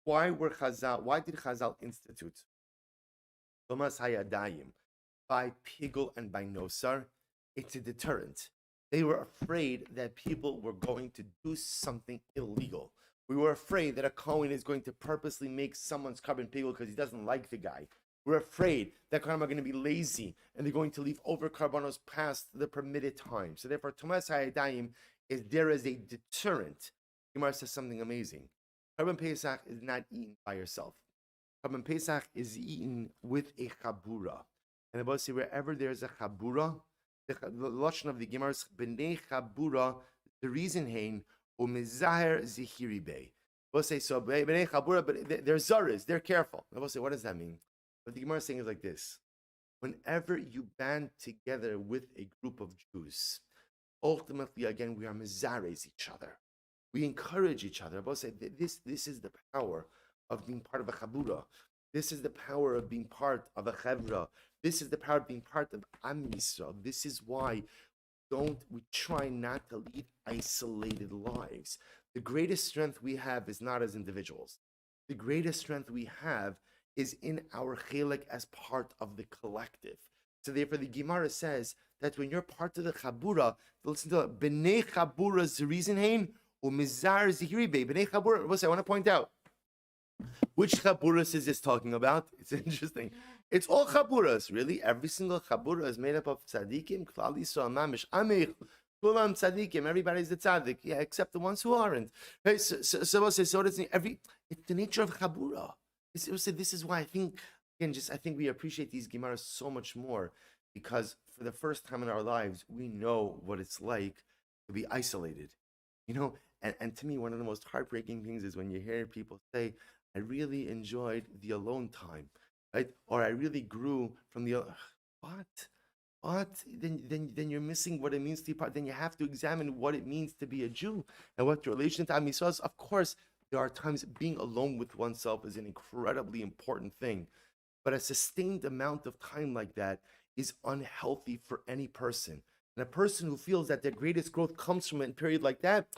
Why did Chazal institute Thomas Hayadayim by Pigul and by Nosar? It's a deterrent. They were afraid that people were going to do something illegal. We were afraid that a Kohen is going to purposely make someone's carbon pigul because he doesn't like the guy. We're afraid that Kohanim are going to be lazy and they're going to leave over karbanos past the permitted time. So therefore, Tumas Hayadayim is there as a deterrent. Gemara says something amazing. Carbon Pesach is not eaten by yourself. Carbon Pesach is eaten with a chabura. And the Bible says wherever there's a chabura, the lashon of the Gemara is b'nei chabura. The reason hein u'mizaher zihiri bei. We'll say so b'nei chabura, but they're zaris. They're careful. And we'll say, what does that mean? What the Gemara is saying is like this: whenever you band together with a group of Jews, ultimately, again, we are mizares each other. We encourage each other. Both say this is the power of being part of a chabura. This is the power of being part of a chevra. This is the power of being part of Am Yisrael. This is why we try not to lead isolated lives. The greatest strength we have is not as individuals. The greatest strength we have is in our chelek as part of the collective. So therefore, the Gemara says that when you're part of the chabura, listen to it, b'nei chabura zrizin hein u'mizar zihiri bei. B'nei chabura. I want to point out which chaburas is this talking about. It's interesting. It's all chaburas, really. Every single chabura is made up of tzaddikim, klal yisrael, mamish, amich, kulam tzaddikim. Everybody's the tzaddik, yeah, except the ones who aren't. Right? So it's the nature of chabura. This is why I think, again, I think we appreciate these Gemaras so much more, because for the first time in our lives, we know what it's like to be isolated. And to me, one of the most heartbreaking things is when you hear people say, I really enjoyed the alone time, right? Or I really grew from the, what? Then you're missing what it means to be part. Then you have to examine what it means to be a Jew and what your relation to Am Yisrael is. Of course, there are times being alone with oneself is an incredibly important thing, but a sustained amount of time like that is unhealthy for any person. And a person who feels that their greatest growth comes from a period like that,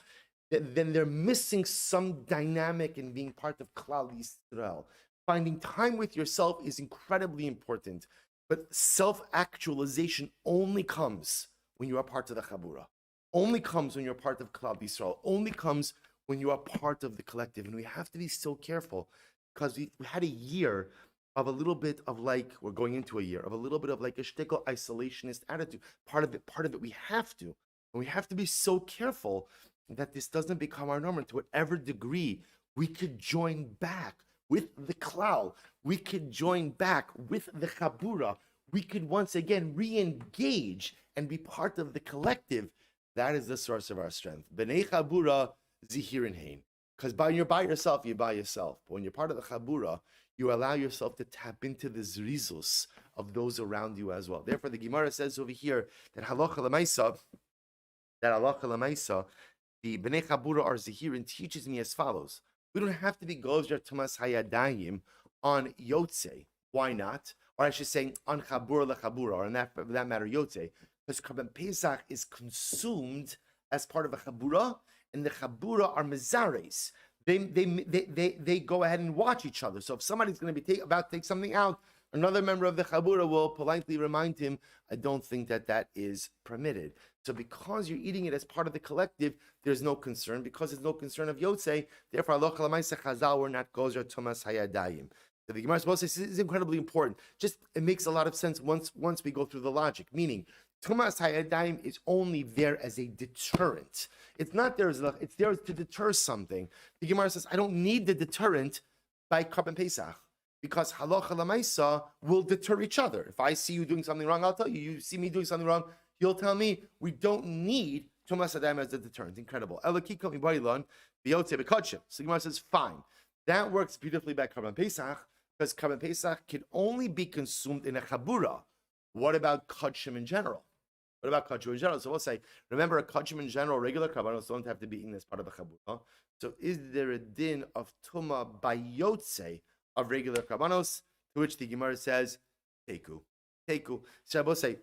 then they're missing some dynamic in being part of Klal Yisrael. Finding time with yourself is incredibly important, but self-actualization only comes when you are part of the Chabura. Only comes when you're part of Klal Yisrael. Only comes when you are part of the collective. And we have to be so careful, because we had a year of a little bit of we're going into a year of a little bit of a shtickle isolationist attitude. Part of it, we have to. And we have to be so careful that this doesn't become our norm. And to whatever degree we could join back with the klal, we could join back with the chabura, we could once again re-engage and be part of the collective. That is the source of our strength. B'nei chabura zihirin hein. Because when you're by yourself, you're by yourself. But when you're part of the chabura, you allow yourself to tap into the zrizus of those around you as well. Therefore, the Gemara says over here that halacha l'maisa, the B'nei Chabura or Zehirin teaches me as follows. We don't have to be Gozer Tumas Hayadayim on Yotze. Why not? Or I should say on Chabura LeChabura, or in that matter, Yotze. Because Karban Pesach is consumed as part of a Chabura, and the Chabura are Mezares. They go ahead and watch each other. So if somebody's going to be about to take something out, another member of the Chabura will politely remind him, I don't think that is permitted. So because you're eating it as part of the collective, there's no concern. Because there's no concern of Yotzei, therefore, Allah Chalamaysa Chazal, we're not Gozer Tumas Hayadayim. So the Gemara says this is incredibly important. It makes a lot of sense once we go through the logic. Meaning, Tumas Hayadayim is only there as a deterrent. It's not there it's there to deter something. The Gemara says, I don't need the deterrent by Karban Pesach, because halacha l'maisa will deter each other. If I see you doing something wrong, I'll tell you. You see me doing something wrong, you'll tell me. We don't need Tumas Hayadayim as a deterrent. Incredible. Elokiko mibarilon biyotze bekachim. So the Gemara says, fine. That works beautifully by Karban Pesach, because Karban Pesach can only be consumed in a chabura. What about kachim in general? So we'll say, remember, a kachim in general, regular karbanos don't have to be eaten as part of a chabura. So is there a din of tuma by yotze of regular karbanos? To which the Gemara says, teku. So I will say,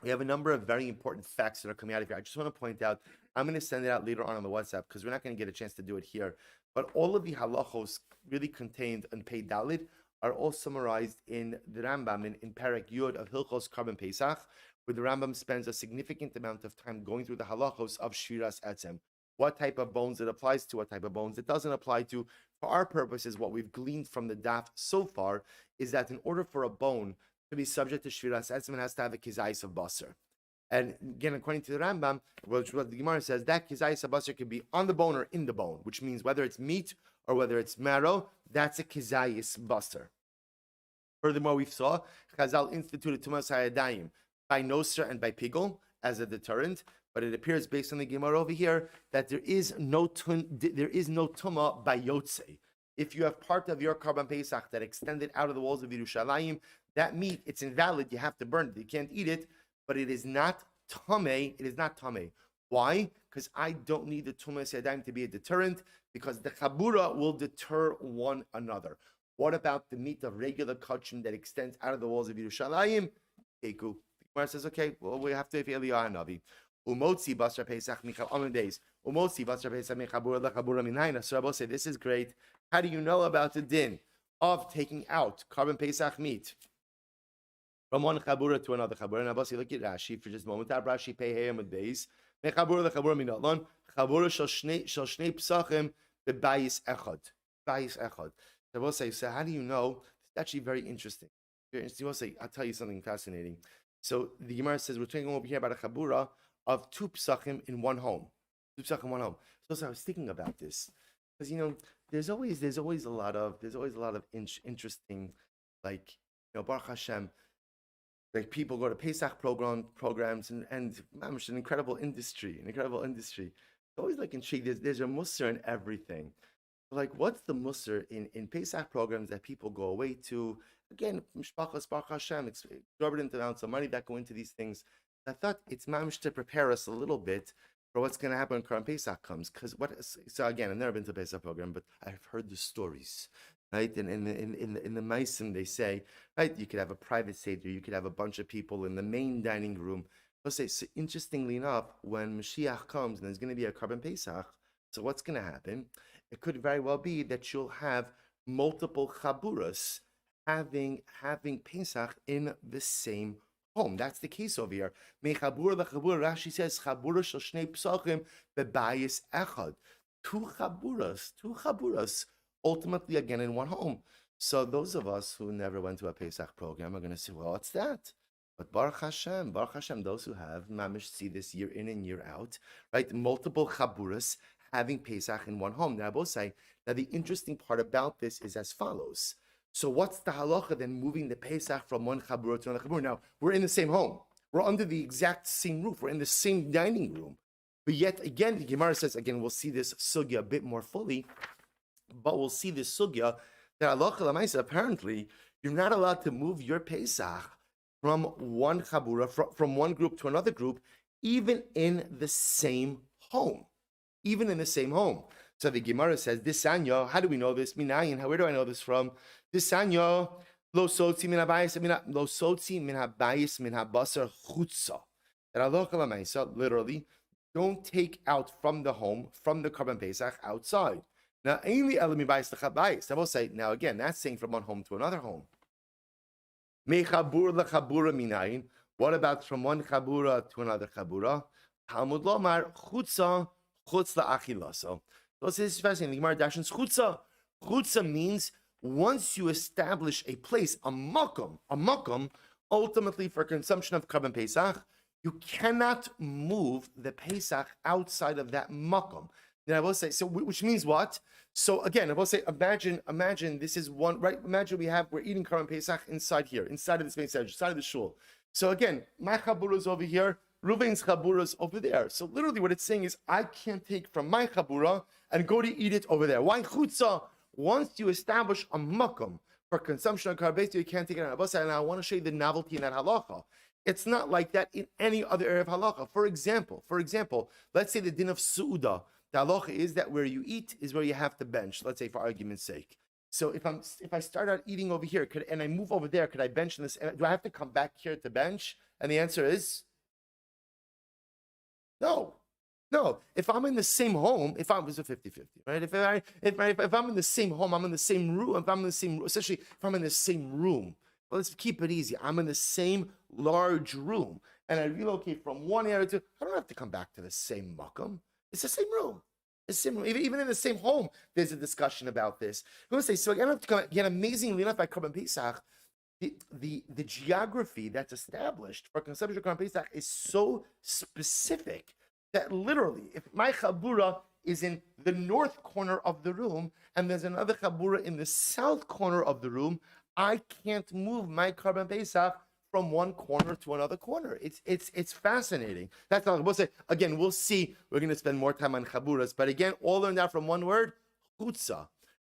we have a number of very important facts that are coming out of here. I just want to point out, I'm going to send it out later on the WhatsApp, because we're not going to get a chance to do it here. But all of the halachos really contained in Pei Dalid are all summarized in the Rambam in Perek Yud of Hilchos Karban Pesach, where the Rambam spends a significant amount of time going through the halachos of Shviras Etzem. What type of bones it applies to, what type of bones it doesn't apply to. For our purposes, what we've gleaned from the daf so far is that in order for a bone to be subject to Shviras Etzem, it has to have a kizayis of basar. And again, according to the Rambam, what the Gemara says, that kizayis of basar can be on the bone or in the bone, which means whether it's meat or whether it's marrow, that's a kizayis basar. Furthermore, we saw Chazal instituted Tumas Hayadayim by Noser and by Pigel as a deterrent, but it appears based on the Gemara over here that there is no Tuma by Yotze. If you have part of your Karban Pesach that extended out of the walls of Yerushalayim, that meat, it's invalid, you have to burn it, you can't eat it, but it is not Tameh, it is not Tameh. Why? Because I don't need the Tumas Hayadayim to be a deterrent, because the Chabura will deter one another. What about the meat of regular kachim that extends out of the walls of Yerushalayim? Eku. The Gemara says, okay, well, we have to have Eliyahu Navi. Umotzi basar Pesach michal amen days. Umotzi basar Pesach michabura lechabura minayna. So Rabbi say, this is great. How do you know about the din of taking out Karban Pesach meat from one chabura to another chabura? And Rabbi say, look at Rashi for just a moment. Rashi pei heyam with days. Mechabura lechabura minatlon. Chabura shal shnei psachim bebayis echad. Bayis echad. I will say, so how do you know? It's actually very interesting. I will say, I'll tell you something fascinating. So the Gemara says, we're talking over here about a chabura of 2 psachim in one home. 2 psachim in one home. So I was thinking about this. Because, there's always a lot of interesting, like, Baruch Hashem, like people go to Pesach programs and an incredible industry. It's always like intrigued. There's a mussar in everything. Like, what's the mussar in Pesach programs that people go away to? Again, Mishpachas Baruch Hashem, exorbitant amounts of money that go into these things. I thought it's mamish to prepare us a little bit for what's going to happen when Karban Pesach comes. So again, I've never been to a Pesach program, but I've heard the stories, right? And in the Meisim, they say, right, you could have a private seder, you could have a bunch of people in the main dining room. I'll say, so interestingly enough, when Mashiach comes and there's going to be a Karban Pesach, so what's going to happen? It could very well be that you'll have multiple chaburas having Pesach in the same home. That's the case over here. Mechabur lechabur, Rashi says, chabura shel shnei psachim bebayis echad. 2 chaburas, ultimately again in one home. So those of us who never went to a Pesach program are going to say, well, what's that? But Baruch Hashem, those who have, mamish see this year in and year out, right? Multiple chaburas having Pesach in one home. Now, I will say, now the interesting part about this is as follows. So what's the halacha then moving the Pesach from one chabura to another chabura? Now, we're in the same home. We're under the exact same roof. We're in the same dining room. But yet, again, the Gemara says, again, we'll see this sugya a bit more fully, but we'll see this sugya that halacha l'maisa, apparently, you're not allowed to move your Pesach from one chabura, from one group to another group, even in the same home. Even in the same home. So the Gemara says, this sanyo, how do we know this? Minayin, where do I know this from? This sanyo, lo sotzi min habayis min habasar chutza. That halacha l'maisa, literally, don't take out from the home, from the Karban Pesach, outside. Now, ainly elami bayis lechabayis. I will say, now again, that's saying from one home to another home. Mechabur lechabura minayin. What about from one chabura to another chabura? Talmud lomar chutza chutz la'achila. So this is fascinating. The Gemara dashes chutza. Chutza means once you establish a place, a makom, ultimately for consumption of Karban Pesach, you cannot move the Pesach outside of that makom. Then I will say, so which means what? So again, I will say, imagine this is one, right? Imagine we're eating Karban Pesach inside here, inside of this main stage, inside of the shul. So again, my chabura is over here, Ruvain's chabura is over there. So literally what it's saying is, I can't take from my chabura and go to eat it over there. Why chutza? Once you establish a makom for consumption of Karban Pesach, you can't take it out. And I want to show you the novelty in that halacha. It's not like that in any other area of halacha. For example, let's say the din of su'udah. The halacha is that where you eat is where you have to bench. Let's say for argument's sake. So if I start out eating over here and I move over there, could I bench in this? Do I have to come back here to bench? And the answer is no. No. If I'm in the same home, if I'm 50-50, right? If I'm in the same home, I'm in the same room. If I'm in the same, especially if I'm in the same room. Well, let's keep it easy. I'm in the same large room, and I relocate from one area to. I don't have to come back to the same makom. It's the same room. It's similar. Even in the same home, there's a discussion about this. I'm going to say, so again, amazingly enough, at Karban Pesach, the geography that's established for consumption of Karban Pesach is so specific that literally, if my chabura is in the north corner of the room and there's another chabura in the south corner of the room, I can't move my Karban Pesach from one corner to another corner. It's fascinating. That's all we'll say. Again, we'll see. We're going to spend more time on chaburas, but again, all learned out from one word, chutza.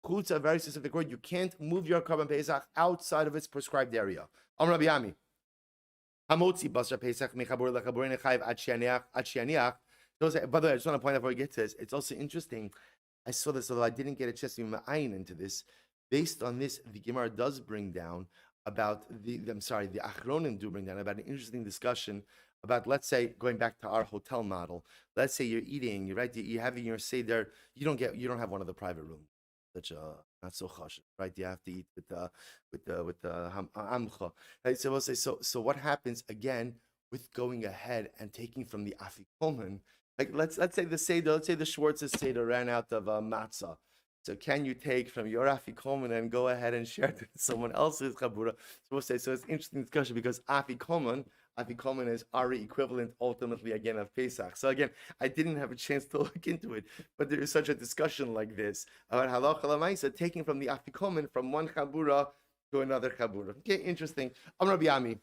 Chutza, a very specific word. You can't move your Karban Pesach outside of its prescribed area. Rabbi Yami. Hamotzi basar Pesach mechabur lechaburin chayv ad shianiach. By the way, I just want to point out before we get to this. It's also interesting. I saw this, although I didn't get a chance to ma'ayin into this. Based on this, the Gemara does bring down about the Achronim do bring down about an interesting discussion about, let's say, going back to our hotel model. Let's say you're eating, right? You're having your seder. You don't have one of the private rooms. Such a not so chash, right? You have to eat with the amcha. Right? So we'll say so. What happens again with going ahead and taking from the afikomen? Like let's say the seder, let's say the Schwartz's seder ran out of matzah. So can you take from your afikomen and go ahead and share it with someone else's chabura? So we'll say, so it's an interesting discussion because afikomen is Ari equivalent ultimately again of Pesach. So again, I didn't have a chance to look into it, but there is such a discussion like this about halacha lamaisa, taking from the afikomen from one chabura to another chabura. Okay, interesting. Rabbi Yami.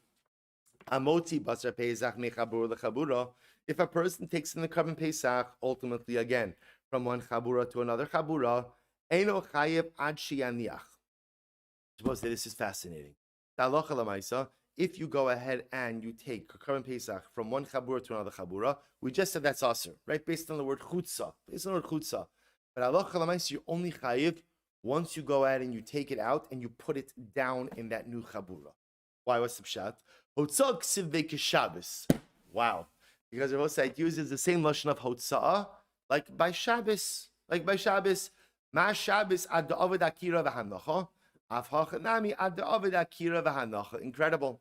Amoti basar Pesach mechabur lechabura. If a person takes in the Karban Pesach, ultimately again, from one chabura to another chabura, Eino chayev ad shianiach. Suppose that this is fascinating. Halacha lamaisa, if you go ahead and you take Karban Pesach from one chabura to another chabura, we just said that's aser, right? Based on the word chutza. Based on the word chutza. But halacha lamaisa, you only chayev once you go ahead and you take it out and you put it down in that new chabura. Why? What's the pshat? Hotzah ksiv v'keshabbos. Wow. Because Rav Osai uses the same lashon of hotzah like by Shabbos. Ma Shabbos ad da'avad akira v'hanacha. Avhachanami ad da'avad akira v'hanacha. Incredible.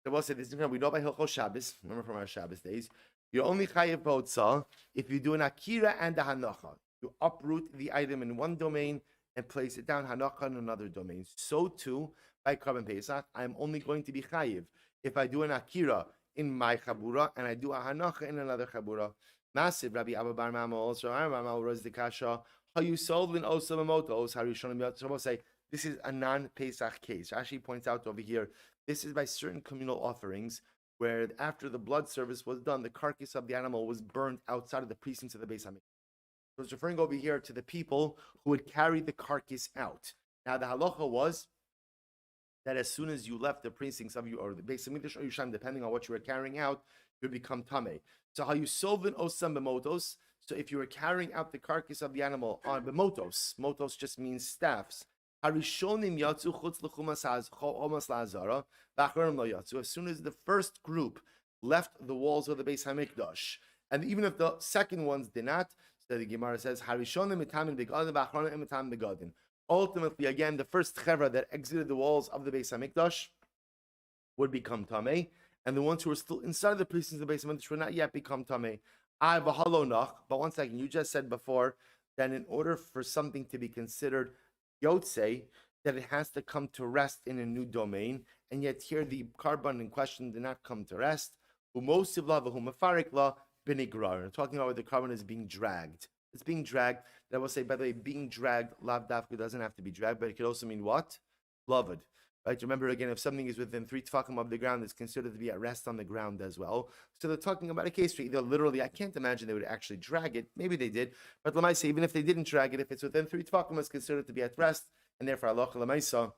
Rav Osai, this is we know by Hilchos Shabbos. Remember from our Shabbos days. You're only chayev hotzah if you do an akira and a hanacha. You uproot the item in one domain and place it down hanacha in another domain. So too by Karban Pesach, I'm only going to be chayev if I do an akira in my chabura and I do a hanacha in another chabura. Massive Rabbi Abba Bar Mama also Raz the Kasha. How you sold in Osamamotos, how you shown him say this is a non-Pesach case. Rashi points out over here, this is by certain communal offerings where after the blood service was done, the carcass of the animal was burned outside of the precincts of the Beis Hamikdash. So it's referring over here to the people who would carry the carcass out. Now the halacha was that as soon as you left the precincts of you or the Beis Hamikdash or Yerushalayim, depending on what you were carrying out, you would become tamei. So how you solvin osam b'motos. So if you were carrying out the carcass of the animal on b'motos, motos just means staffs. Harishonim yatzu chutz lechumas chomas la'azara v'achronim lo yatzu. As soon as the first group left the walls of the Beis Hamikdash, and even if the second ones did not, so the Gemara says harishonim mitamin begadin v'achronim mitamin begadin. Ultimately, again, the first chevra that exited the walls of the Beis Hamikdash would become tamei, and the ones who were still inside the precincts of the Beis Hamikdash would not yet become tamei. But one second, you just said before that in order for something to be considered yotzei, that it has to come to rest in a new domain, and yet here the carbon in question did not come to rest. We're talking about where the carbon is being dragged. It's being dragged. That will say, by the way, being dragged, lav dafka doesn't have to be dragged, but it could also mean what? Loved. Right? Remember again, if something is within 3 tefachim of the ground, it's considered to be at rest on the ground as well. So they're talking about a case where either literally, I can't imagine they would actually drag it. Maybe they did, but Lamaisa, even if they didn't drag it, if it's within 3 tefachim, it's considered to be at rest, and therefore Allah Lamaisa,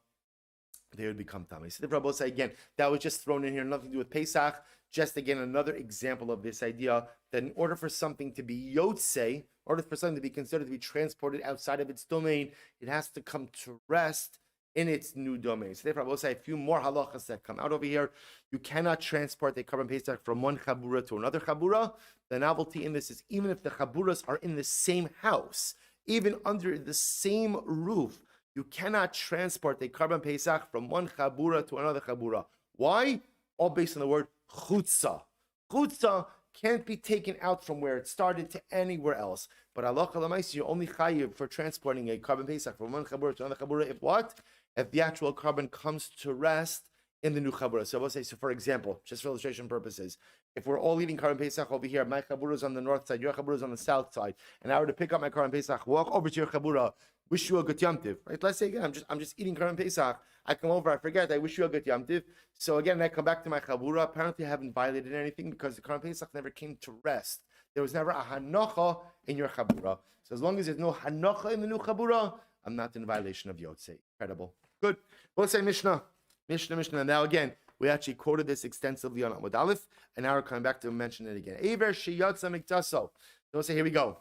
they would become tamei. So the Rabbi say again, that was just thrown in here, nothing to do with Pesach. Just again, another example of this idea that in order for something to be yotzei, in order for something to be considered to be transported outside of its domain, it has to come to rest in its new domain. So therefore, I will say a few more halachas that come out over here. You cannot transport a Karban Pesach from one chabura to another chabura. The novelty in this is even if the chaburas are in the same house, even under the same roof, you cannot transport a Karban Pesach from one chabura to another chabura. Why? All based on the word chutza. Chutza can't be taken out from where it started to anywhere else. But Allah Kalamaisi, you're only chayiv for transporting a Karban Pesach from one chabura to another chabura. If what? If the actual carbon comes to rest in the new chabura. So I will say, so for example, just for illustration purposes, if we're all eating Karban Pesach over here, my chabura is on the north side, your chabura is on the south side, and I were to pick up my Karban Pesach, walk over to your chabura, wish you a good Yom Tiv, right? Let's say again, I'm just eating Korban Pesach. I come over, I forget, I wish you a good Yom Tiv. So again, I come back to my Chabura. Apparently, I haven't violated anything because the Korban Pesach never came to rest. There was never a Hanocha in your Chabura. So as long as there's no Hanocha in the new Chabura, I'm not in violation of Yotzei. Incredible. Good. We'll say Mishnah. Mishnah. And now again, we actually quoted this extensively on Amud Aleph, and now we're coming back to mention it again. Ever Shiyatza Miktaso. So we'll say, here we go.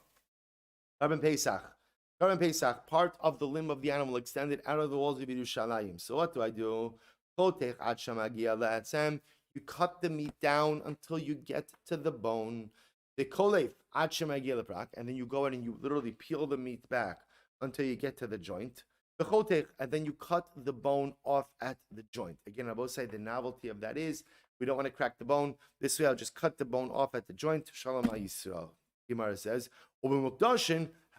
Korban Pesach, part of the limb of the animal extended out of the walls of Yerushalayim. So what do? You cut the meat down until you get to the bone. And then you go in and you literally peel the meat back until you get to the joint. And then you cut the bone off at the joint. Again, I will say the novelty of that is we don't want to crack the bone. This way I'll just cut the bone off at the joint. Shalom HaYisrael. Gemara says,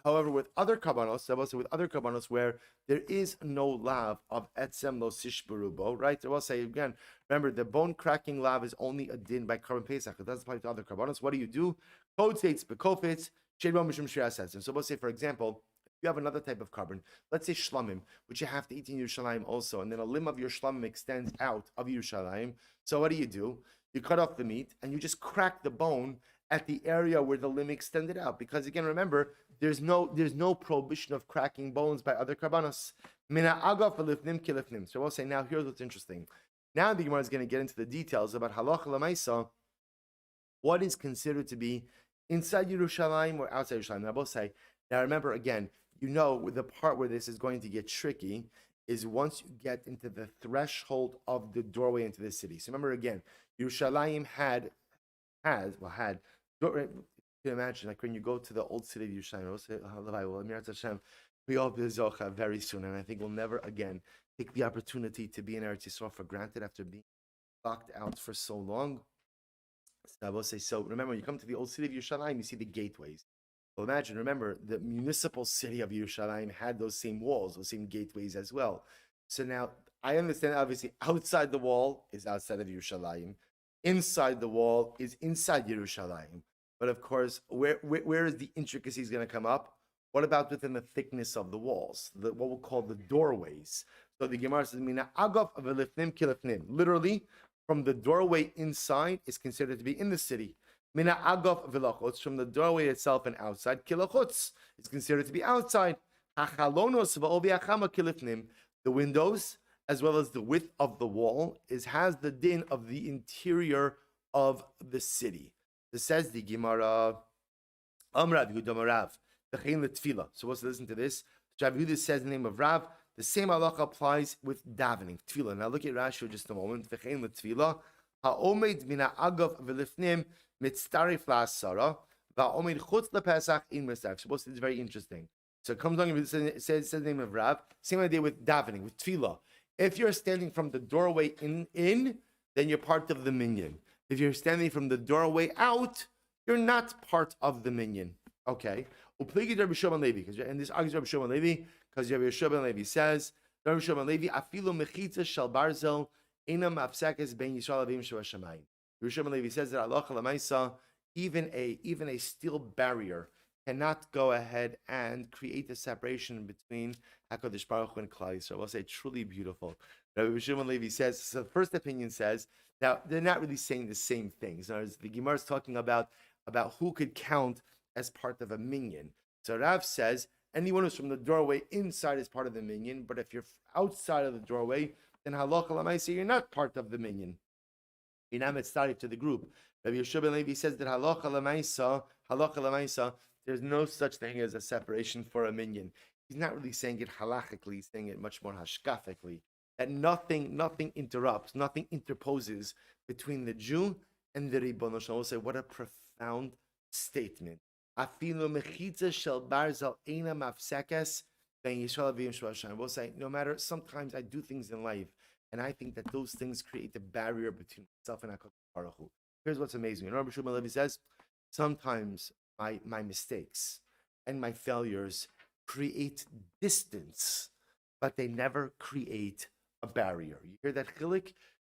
however, with other kabbanos, I will say with other kabbanos where there is no lav of etzem lo sishberubo, right? I will say again, remember the bone cracking lav is only a din by Korban Pesach. It doesn't apply to other kabbanos. What do? Code states bekofitz shedbo mishum shiras etzem. So we'll say, for example, if you have another type of carbon, let's say shlamim, which you have to eat in Yerushalayim also, and then a limb of your shlamim extends out of Yerushalayim. So what do? You cut off the meat and you just crack the bone at the area where the limb extended out, because again, remember, there's no prohibition of cracking bones by other karbanos. Mina agav lifnim kilifnim. So we'll say now. Here's what's interesting. Now the Gemara is going to get into the details about halacha lemaisa. What is considered to be inside Yerushalayim or outside Yerushalayim? Now we'll say. Now remember again. The part where this is going to get tricky is once you get into the threshold of the doorway into the city. So remember again, Yerushalayim had. You can imagine, like when you go to the old city of Yerushalayim, we all be zocha very soon, and I think we'll never again take the opportunity to be in Eretz Yisrael for granted after being locked out for so long. So I will say, so remember, when you come to the old city of Yerushalayim, you see the gateways. Well, imagine, remember, the municipal city of Yerushalayim had those same walls, those same gateways as well. So now, I understand, obviously, outside the wall is outside of Yerushalayim. Inside the wall is inside Yerushalayim. But of course, where is the intricacies going to come up? What about within the thickness of the walls? What we'll call the doorways. So the Gemara says, Mina agav v'lifnim kilifnim. Literally, from the doorway inside is considered to be in the city. Mina agav v'lachutz, from the doorway itself and outside, kilachutz is considered to be outside. Hachalonos v'ovi achama kilifnim. The windows, as well as the width of the wall, has the din of the interior of the city. This says the Gemara, Amrav Yehuda Rav, v'chein letfila. So let's listen to this. Rav Yehuda says the name of Rav. The same halacha applies with davening, tefillah. Now look at Rashi for just a moment. V'chein letfila. Ha'omed mina agav v'lifnim mitztarif la'asara. Va'omed chutz lePesach in mitztarif. So it's very interesting. So it comes along, it says the name of Rav. Same idea with davening, with tefillah. If you're standing from the doorway in, then you're part of the minyan. If you're standing from the doorway out, you're not part of the minyan. Okay. And this argues Rabbi Shimon Levi, because Rabbi Shimon Levi says, Rabbi Shimon Levi, afilu mechitza shel barzel inam afsekes ben Yisrael avim shevashamayim. Rabbi Shimon Levi says that halacha l'maisa, even a steel barrier cannot go ahead and create a separation between HaKadosh Baruch Hu and Klal Yisrael. We'll say truly beautiful. Rabbi Shimon Levi says, so the first opinion says, now they're not really saying the same things. In other words, the Gemara is talking about who could count as part of a minyan. So Rav says, anyone who's from the doorway inside is part of the minyan, but if you're outside of the doorway, then halacha l'maisa, you're not part of the minyan. Inam etzarif to the group. Rabbi Shimon Levi says that halacha l'maisa, there's no such thing as a separation for a minyan. He's not really saying it halachically, he's saying it much more hashkafically. That nothing interrupts, nothing interposes between the Jew and the Ribono Shel Olam. We'll say, what a profound statement. Afilu mechitza shel barzal eina mafsekes ben Yisrael avim shvashan. We'll say, no matter, sometimes I do things in life, and I think that those things create a barrier between myself and HaKadosh Baruch Hu. Here's what's amazing. Rabbi Shimon Levi says, sometimes my mistakes and my failures create distance, but they never create a barrier. You hear that, Chilik?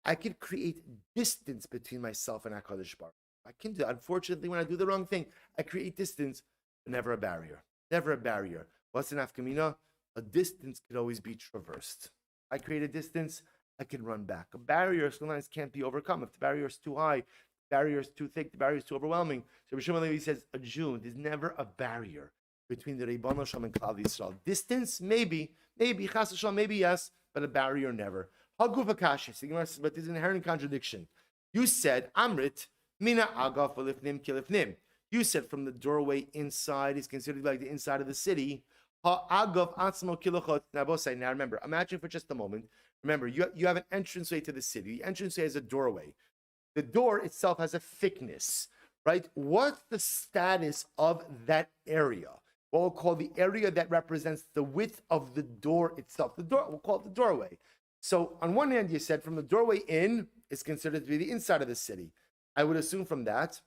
I can create distance between myself and HaKadosh Baruch Hu. I can do. Unfortunately, when I do the wrong thing, I create distance, but never a barrier. Never a barrier. What's an afkamina? A distance could always be traversed. I create a distance, I can run back. A barrier sometimes can't be overcome. If the barrier is too high, the barrier is too thick, the barrier is too overwhelming. So Rishon Levi says a Jew, there's never a barrier between the Ribono Shel Olam and Klal Yisrael. Distance, maybe, Chas v'shalom, maybe yes, but a barrier never. Haguf Akashi, but there's an inherent contradiction. You said, Amrit, Mina Agaf Lifnim Kilifnim. You said from the doorway inside is considered like the inside of the city. Now remember, imagine for just a moment. Remember, you have an entranceway to the city. The entranceway has a doorway. The door itself has a thickness, right? What's the status of that area? What we'll call the area that represents the width of the door itself. The door, we'll call it the doorway. So on one hand, you said from the doorway in is considered to be the inside of the city. I would assume from that,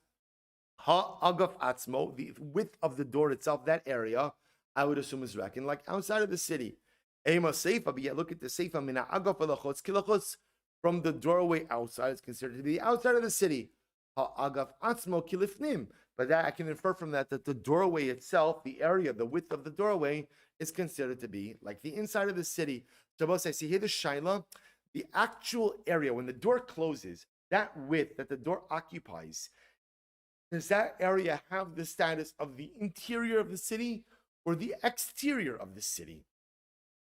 ha'agaf atzmo, the width of the door itself, that area, I would assume is reckoned like outside of the city. Ema seifa, but yet look at the seifa, mina agaf elachotz kilachotz, from the doorway outside is considered to be outside of the city. Ha'agaf atzmo kilifnim, but that I can infer from that the doorway itself, the area, the width of the doorway, is considered to be like the inside of the city. Shabbos, I see here the shaila, the actual area when the door closes, that width that the door occupies, does that area have the status of the interior of the city or the exterior of the city?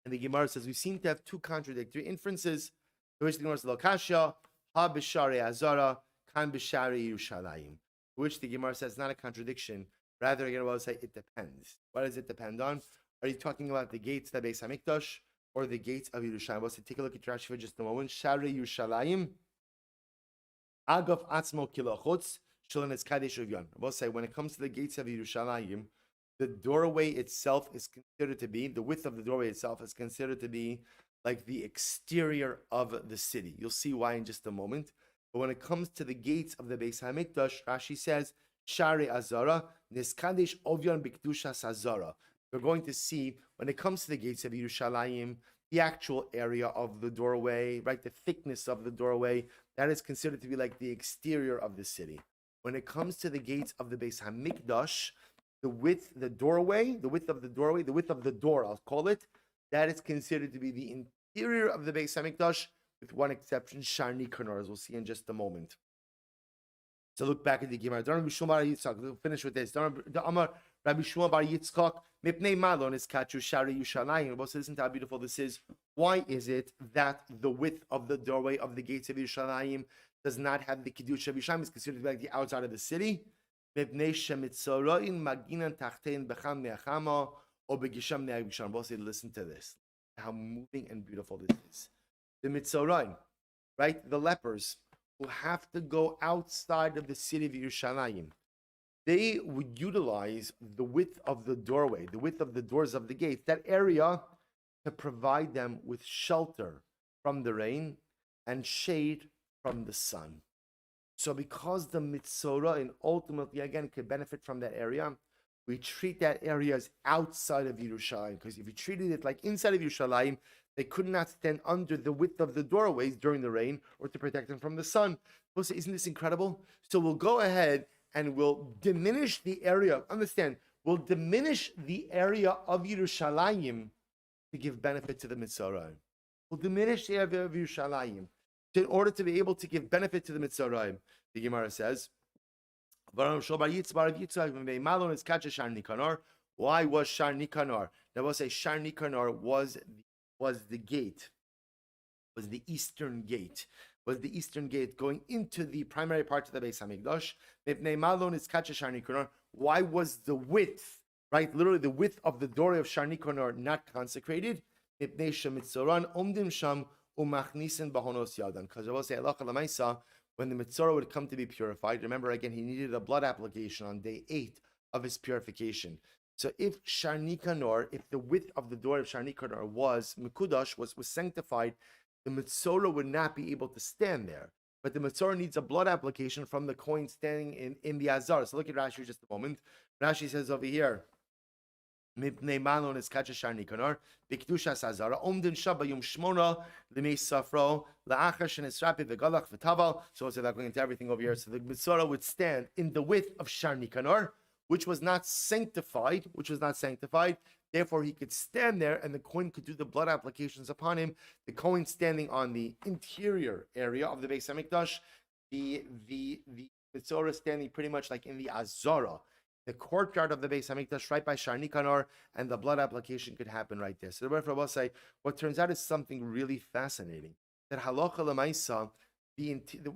And the Gemara says we seem to have two contradictory inferences. To which the Gemara says, Lokashya, ha b'shari azara, kan b'shari Yerushalayim. To which the Gemara says not a contradiction. Rather, the Gemara will say it depends. What does it depend on? Are you talking about the gates of the Beis Hamikdash or the gates of Yerushalayim? We'll say, take a look at Rashi for just a moment. Shari Yerushalayim, agaf atzmo kilachutz, shalom es kadesh uvyon. We'll say when it comes to the gates of Yerushalayim, the doorway itself is considered to be, the width of the doorway itself is considered to be like the exterior of the city. You'll see why in just a moment. But when it comes to the gates of the Beis Hamikdash, Rashi says, Shari Azara, Neskadesh Ovyon Bikdushas Azara. We're going to see when it comes to the gates of Yerushalayim, the actual area of the doorway, right, the thickness of the doorway, that is considered to be like the exterior of the city. When it comes to the gates of the Beis Hamikdash, the width of the door, I'll call it, that is considered to be the interior of the Beis Hamikdash, with one exception, Shar Nikanor, as we'll see in just a moment. So look back at the Gemara. We'll finish with this. Rabbi Shmuel bar Yitzchak, Mipnei Malon is Kachu Shari Yushalayim. Listen to how beautiful this is. Why is it that the width of the doorway of the gates of Yerushalayim does not have the Kiddush of Yerushalayim? It's considered to be like the outside of the city. Mipnei Shemitzoroin Maginan Tachtein Becham Neachama or Begisham Neagisham. We'll say, listen to this. How moving and beautiful this is. The Mitzoroin, right? The lepers who have to go outside of the city of Yerushalayim. They would utilize the width of the doorway, the width of the doors of the gates, that area, to provide them with shelter from the rain and shade from the sun. So because the Mitzorah and ultimately, again, could benefit from that area, we treat that area as outside of Yerushalayim. Because if you treated it like inside of Yerushalayim, they could not stand under the width of the doorways during the rain or to protect them from the sun. Isn't this incredible? So we'll go ahead and we'll diminish the area. Understand, we'll diminish the area of Yerushalayim to give benefit to the Mitzorah. We'll diminish the area of Yerushalayim in order to be able to give benefit to the Mitzorah. The Gemara says, why was Shar Nikanor? Now we'll say Shar Nikanor was the gate, was the eastern gate. Was the eastern gate going into the primary part of the Beis Hamikdash? Why was the width, right? Literally the width of the doorway of Shar Nikanor not consecrated? Because I will say, when the Mitzorah would come to be purified, remember again, he needed a blood application on day 8 of his purification. So if Shar Nikanor, if the width of the door of Shar Nikanor was Mekudash, was sanctified, the Mitzorah would not be able to stand there. But the Mitzorah needs a blood application from the coin standing in the Azar. So look at Rashi just a moment. Rashi says over here, Mipnei Malon is Kacha Shar Nikanor, Bikdushas Azara, Omdin Shabba Yom Shmona, Lemei Safro, La'achash and Esrapi, Vegalach, Vetaval. So without going into everything over here, so the Mitzorah would stand in the width of Shar Nikanor, which was not sanctified, Therefore, he could stand there and the Kohen could do the blood applications upon him. The Kohen standing on the interior area of the Beis Hamikdash, the Mitzorah standing pretty much like in the Azara, the courtyard of the Beis Hamikdash, right by Shar Nikanor, and the blood application could happen right there. So the Rebbe will say, what turns out is something really fascinating. That halacha l'maisa,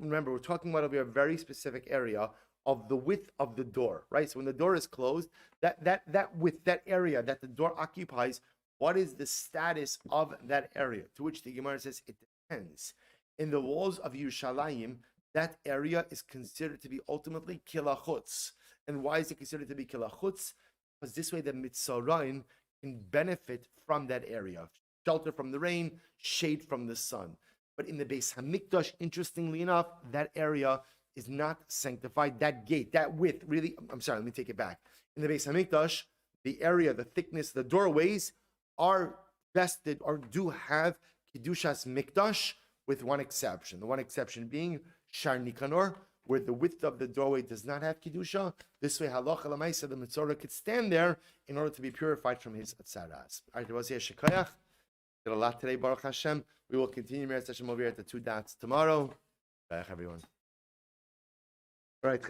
remember, we're talking about over a very specific area of the width of the door, right? So when the door is closed, that width, that area that the door occupies, what is the status of that area? To which the Gemara says it depends. In the walls of Yerushalayim, that area is considered to be ultimately kilachutz. And why is it considered to be kilachutz? Because this way the Mitzorayim can benefit from that area. Shelter from the rain, shade from the sun. But in the Beis Hamikdash, interestingly enough, that area is not sanctified. That gate, that width, really, I'm sorry, let me take it back. In the Beis Hamikdash, the area, the thickness, the doorways are vested or do have Kedushas Mikdash with one exception. The one exception being Shar Nikanor, where the width of the doorway does not have Kedusha. This way, halacha l'maisa, the Mitzorah could stand there in order to be purified from his atzaras. All right, there was here Shekayach. Did a lot today, Baruch Hashem. We will continue Meretz Hashem over here at the 2 dots tomorrow. Bye, everyone. All right,